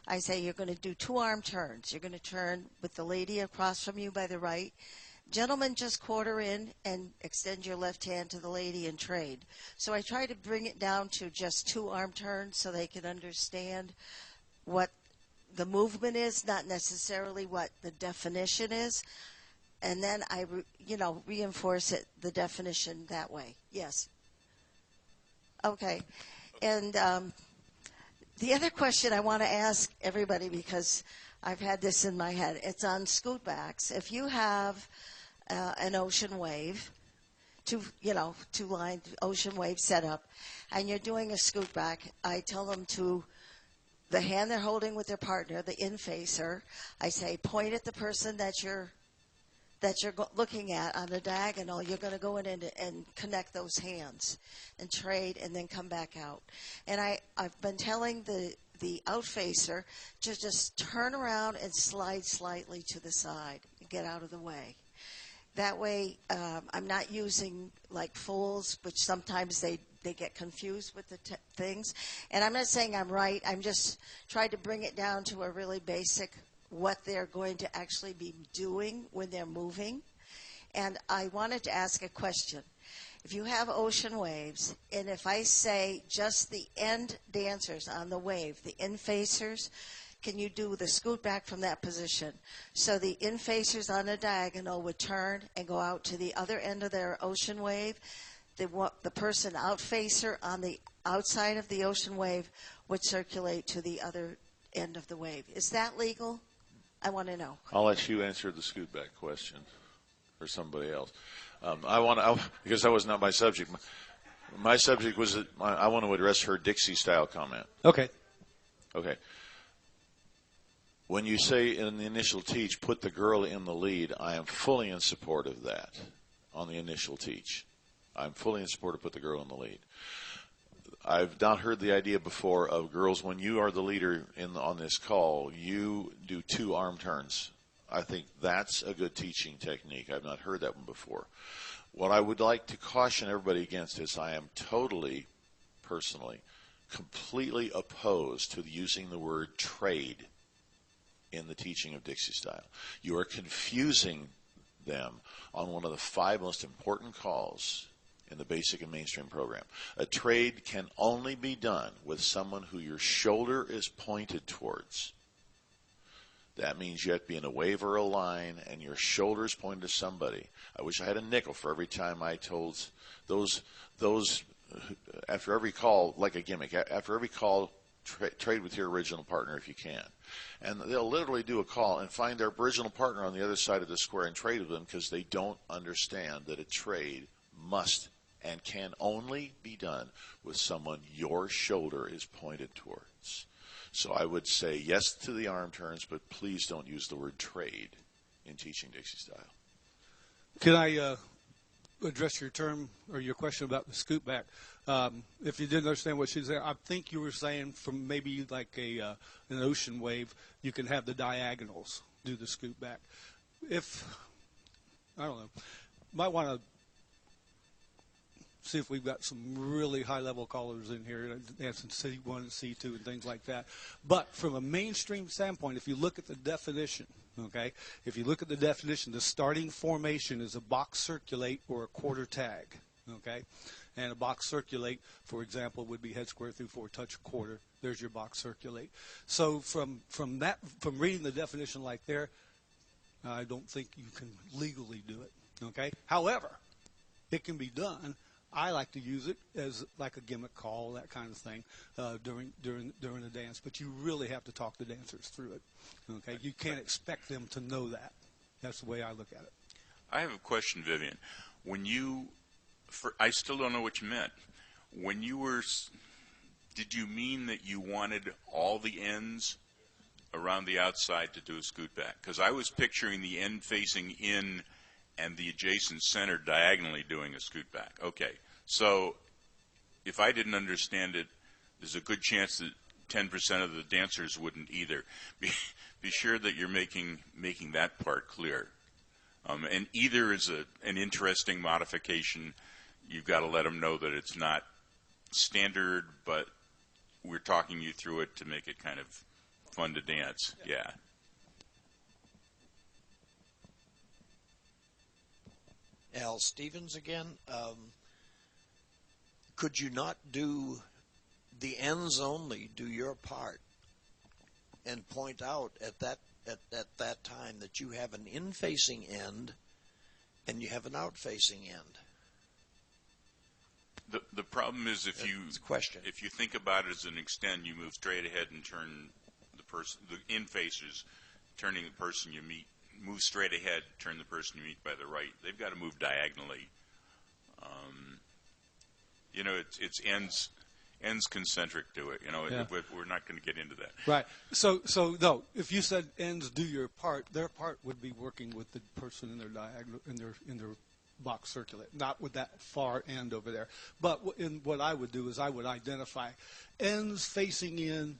I say you're going to do 2 arm turns. You're going to turn with the lady across from you by the right. Gentlemen, just quarter in and extend your left hand to the lady and trade. So I try to bring it down to just 2 arm turns so they can understand what the movement is, not necessarily what the definition is. And then I, reinforce it, the definition that way. Yes. Okay. And the other question I want to ask everybody, because I've had this in my head, it's on Scootbacks. If you have an ocean wave, two line ocean wave setup, and you're doing a Scootback, I tell them to, the hand they're holding with their partner, the in-facer, I say, point at the person that you're looking at on the diagonal. You're going to go in and connect those hands and trade and then come back out. And I've been telling the outfacer to just turn around and slide slightly to the side and get out of the way. That way I'm not using like fools, which sometimes they get confused with the things. And I'm not saying I'm right. I'm just trying to bring it down to a really basic what they're going to actually be doing when they're moving. And I wanted to ask a question. if you have ocean waves, and if I say just the end dancers on the wave, the in-facers, can you do the scoot back from that position? So the in-facers on a diagonal would turn and go out to the other end of their ocean wave. The person out-facer on the outside of the ocean wave would circulate to the other end of the wave. Is that legal? I want to know. I'll let you answer the scoot back question, or somebody else. Because that was not my subject. My subject was that I want to address her Dixie Style comment. Okay. Okay. When you say in the initial teach, put the girl in the lead, I am fully in support of that on the initial teach. I'm fully in support of put the girl in the lead. I've not heard the idea before of girls, when you are the leader on this call, you do 2 arm turns. I think that's a good teaching technique. I've not heard that one before. What I would like to caution everybody against is I am totally, personally, completely opposed to using the word trade in the teaching of Dixie Style. You are confusing them on one of the 5 most important calls in the basic and mainstream program. A trade can only be done with someone who your shoulder is pointed towards. That means you have to be in a wave or a line, and your shoulder is pointed to somebody. I wish I had a nickel for every time I told those after every call, like a gimmick, after every call, trade with your original partner if you can. And they'll literally do a call and find their original partner on the other side of the square and trade with them because they don't understand that a trade must and can only be done with someone your shoulder is pointed towards. So I would say yes to the arm turns, but please don't use the word trade in teaching Dixie Style. Can I address your term or your question about the scoot back? If you didn't understand what she said, I think you were saying from maybe like an ocean wave, you can have the diagonals do the scoot back. I don't know, might want to see if we've got some really high-level callers in here, dancing C1 and C2 and things like that. But from a mainstream standpoint, if you look at the definition, okay, if you look at the definition, the starting formation is a box circulate or a quarter tag, okay? And a box circulate, for example, would be head square through 4 touch quarter. There's your box circulate. So from reading the definition like there, I don't think you can legally do it, okay? However, it can be done. I like to use it as like a gimmick call, that kind of thing, during a dance. But you really have to talk the dancers through it. Okay, you can't expect them to know that. That's the way I look at it. I have a question, Vivian. I still don't know what you meant. Did you mean that you wanted all the ends around the outside to do a scoot back? Because I was picturing the end facing in and the adjacent center diagonally doing a scoot back. Okay, so if I didn't understand it, there's a good chance that 10% of the dancers wouldn't either. Be sure that you're making that part clear. And either is an interesting modification. You've got to let them know that it's not standard, but we're talking you through it to make it kind of fun to dance. Yeah. Al Stevens again. Could you not do the ends only, do your part, and point out at that time that you have an in-facing end and you have an out-facing end? The problem is if you think about it as an extend, you move straight ahead and turn the in-facers, turning the person you meet. Move straight ahead, turn the person you meet by the right. They've got to move diagonally. It's ends concentric to it. Yeah. We're not going to get into that. Right. So no. If you said ends do your part, their part would be working with the person in their diagonal in their box circulate, not with that far end over there. But what I would do is I would identify ends facing in.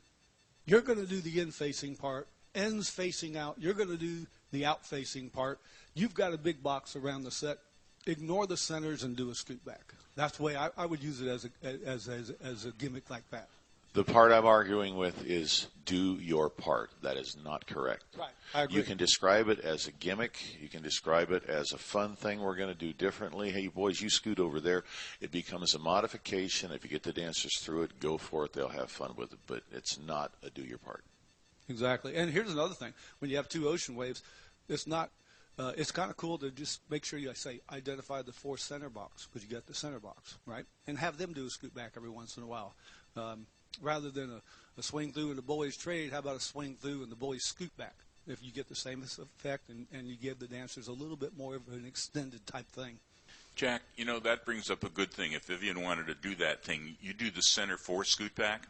You're going to do the in facing part. Ends facing out. You're going to do the out-facing part. You've got a big box around the set. Ignore the centers and do a scoot back. That's the way I would use it as a gimmick like that. The part I'm arguing with is do your part. That is not correct. Right, I agree. You can describe it as a gimmick. You can describe it as a fun thing we're going to do differently. Hey, boys, you scoot over there. It becomes a modification. If you get the dancers through it, go for it. They'll have fun with it. But it's not a do your part. Exactly. And here's another thing. When you have two ocean waves, it's not. It's kind of cool to just make sure you identify the 4 center box, because you got the center box, right? And have them do a scoot back every once in a while. Rather than a swing through and the boys trade, how about a swing through and the boys scoot back? If you get the same effect and you give the dancers a little bit more of an extended type thing. Jack, that brings up a good thing. If Vivian wanted to do that thing, you do the center 4 scoot back,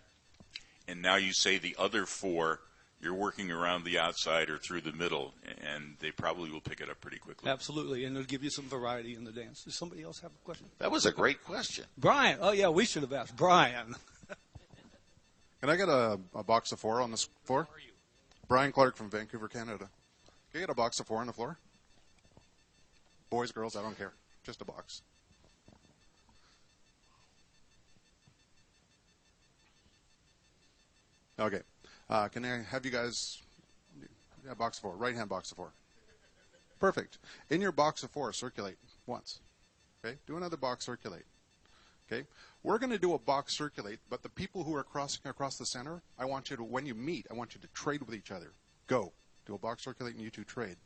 and now you say the other 4, you're working around the outside or through the middle, and they probably will pick it up pretty quickly. Absolutely, and it'll give you some variety in the dance. Does somebody else have a question? That was a great question. Brian. Oh, yeah, we should have asked Brian. Can I get a box of 4 on this floor? Who are you? Brian Clark from Vancouver, Canada. Can I get a box of 4 on the floor? Boys, girls, I don't care. Just a box. Okay. Can I have you guys, box of 4, right-hand box of 4. Perfect. In your box of 4, circulate once. Okay? Do another box circulate. Okay? We're going to do a box circulate, but the people who are crossing across the center, I want you to, when you meet, I want you to trade with each other. Go. Do a box circulate and you two trade.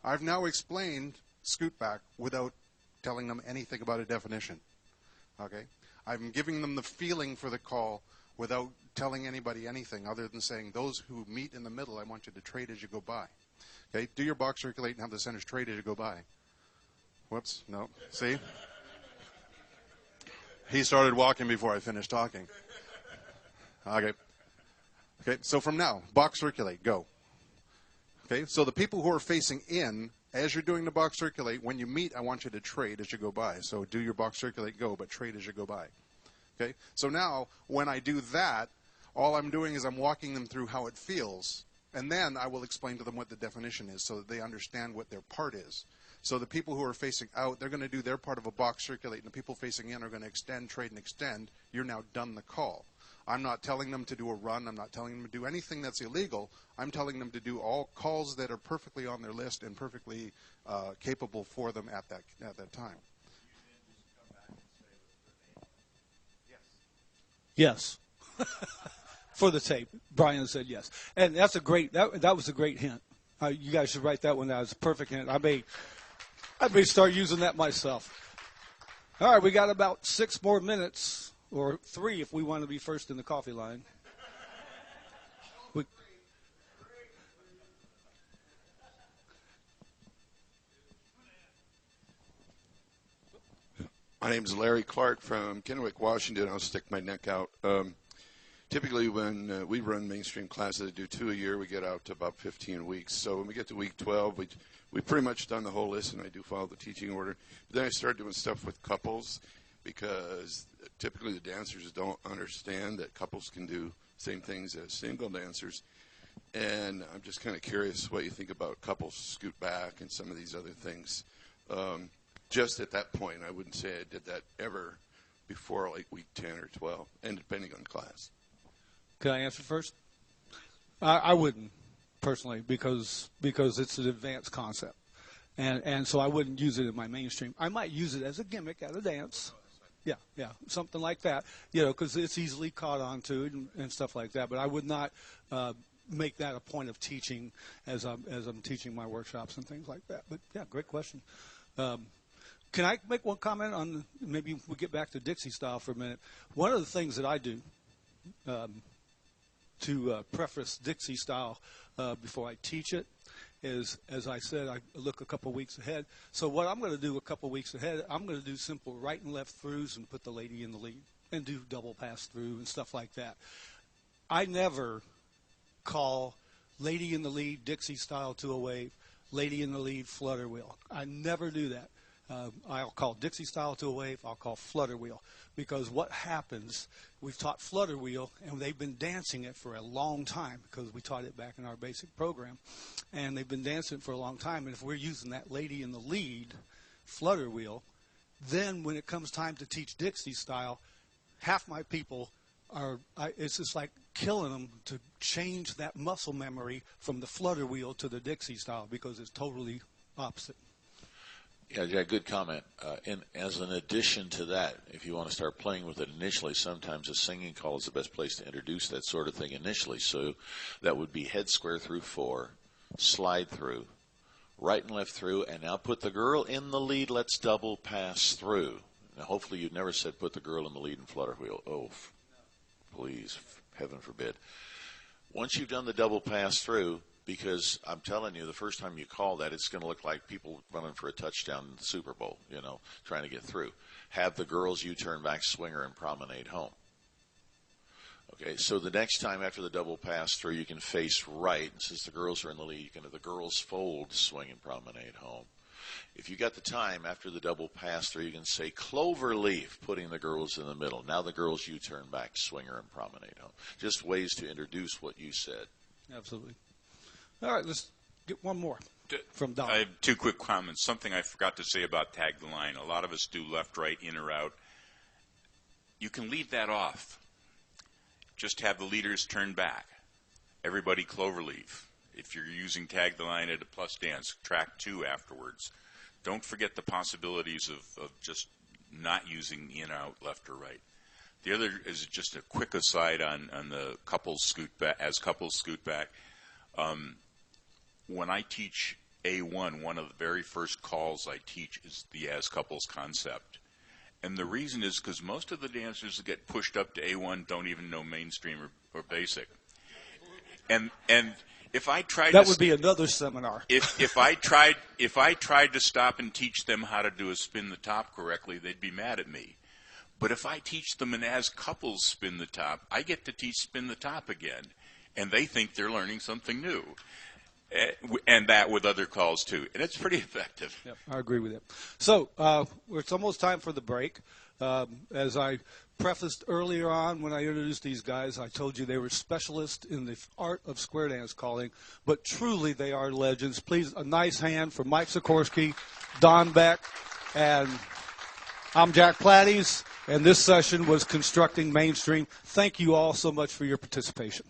I've now explained scoot back without telling them anything about a definition. Okay? I'm giving them the feeling for the call without telling anybody anything other than saying, those who meet in the middle, I want you to trade as you go by. Okay? Do your box circulate and have the centers trade as you go by. Whoops. No. See? He started walking before I finished talking. Okay. Okay, so from now, box circulate, go. Okay, so the people who are facing in, as you're doing the box circulate, when you meet, I want you to trade as you go by. So do your box circulate, go, but trade as you go by. Okay, so now, when I do that, all I'm doing is I'm walking them through how it feels, and then I will explain to them what the definition is so that they understand what their part is. So the people who are facing out, they're going to do their part of a box circulate, and the people facing in are going to extend, trade, and extend. You're now done the call. I'm not telling them to do a run. I'm not telling them to do anything that's illegal. I'm telling them to do all calls that are perfectly on their list and perfectly capable for them at that time. Yes. For the tape. Brian said yes. And that's a great, that was a great hint. You guys should write that one down. It's a perfect hint. I may start using that myself. All right, we got about 6 more minutes, or 3 if we want to be first in the coffee line. My name is Larry Clark from Kennewick, Washington. I'll stick my neck out. Typically, when we run mainstream classes, I do 2 a year. We get out to about 15 weeks. So when we get to week 12, we've pretty much done the whole list, and I do follow the teaching order. But then I start doing stuff with couples because typically the dancers don't understand that couples can do same things as single dancers. And I'm just kind of curious what you think about couples scoot back and some of these other things. Just at that point, I wouldn't say I did that ever before like week 10 or 12, and depending on class. Can I answer first? I wouldn't, personally, because it's an advanced concept. And so I wouldn't use it in my mainstream. I might use it as a gimmick at a dance. Yeah, something like that, because it's easily caught on to and stuff like that. But I would not make that a point of teaching as I'm teaching my workshops and things like that. But, yeah, great question. Can I make one comment on, maybe we'll get back to Dixie Style for a minute. One of the things that I do to preface Dixie Style before I teach it is, as I said, I look a couple weeks ahead. So what I'm going to do a couple weeks ahead, I'm going to do simple right and left throughs and put the lady in the lead and do double pass through and stuff like that. I never call lady in the lead, Dixie Style to a wave, lady in the lead, flutter wheel. I never do that. I'll call Dixie Style to a wave. I'll call flutter wheel. Because what happens, we've taught flutter wheel, and they've been dancing it for a long time because we taught it back in our basic program. And they've been dancing it for a long time. And if we're using that lady in the lead, flutter wheel, then when it comes time to teach Dixie Style, half my people it's just like killing them to change that muscle memory from the flutter wheel to the Dixie style because it's totally opposite. Yeah, good comment. And as an addition to that, if you want to start playing with it initially, sometimes a singing call is the best place to introduce that sort of thing initially. So that would be head square through 4, slide through, right and left through, and now put the girl in the lead. Let's double pass through. Now, hopefully you've never said put the girl in the lead and flutter wheel. Oh, please, heaven forbid. Once you've done the double pass through, because I'm telling you, the first time you call that, it's going to look like people running for a touchdown in the Super Bowl, trying to get through. Have the girls U-turn back, swinger, and promenade home. Okay, so the next time after the double pass through, you can face right. And since the girls are in the lead, you can have the girls fold, swing, and promenade home. If you got the time after the double pass through, you can say clover leaf, putting the girls in the middle. Now the girls U-turn back, swinger, and promenade home. Just ways to introduce what you said. Absolutely. All right, let's get one more from Don. I have 2 quick comments. Something I forgot to say about tag the line. A lot of us do left, right, in or out. You can leave that off. Just have the leaders turn back. Everybody cloverleaf. If you're using tag the line at a plus dance, track 2 afterwards. Don't forget the possibilities of just not using in, out, left, or right. The other is just a quick aside on the couples scoot back. As couples scoot back, when I teach A1, one of the very first calls I teach is the as couples concept. And the reason is because most of the dancers that get pushed up to A1 don't even know mainstream or basic. And if I tried that would be another seminar. If I tried to stop and teach them how to do a spin the top correctly, they'd be mad at me. But if I teach them an as couples spin the top, I get to teach spin the top again, and they think they're learning something new. And that with other calls, too. And it's pretty effective. Yep, I agree with that. So it's almost time for the break. As I prefaced earlier on when I introduced these guys, I told you they were specialists in the art of square dance calling, but truly they are legends. Please, a nice hand for Mike Sikorsky, Don Beck, and I'm Jack Pladdys, and this session was Constructing Mainstream. Thank you all so much for your participation.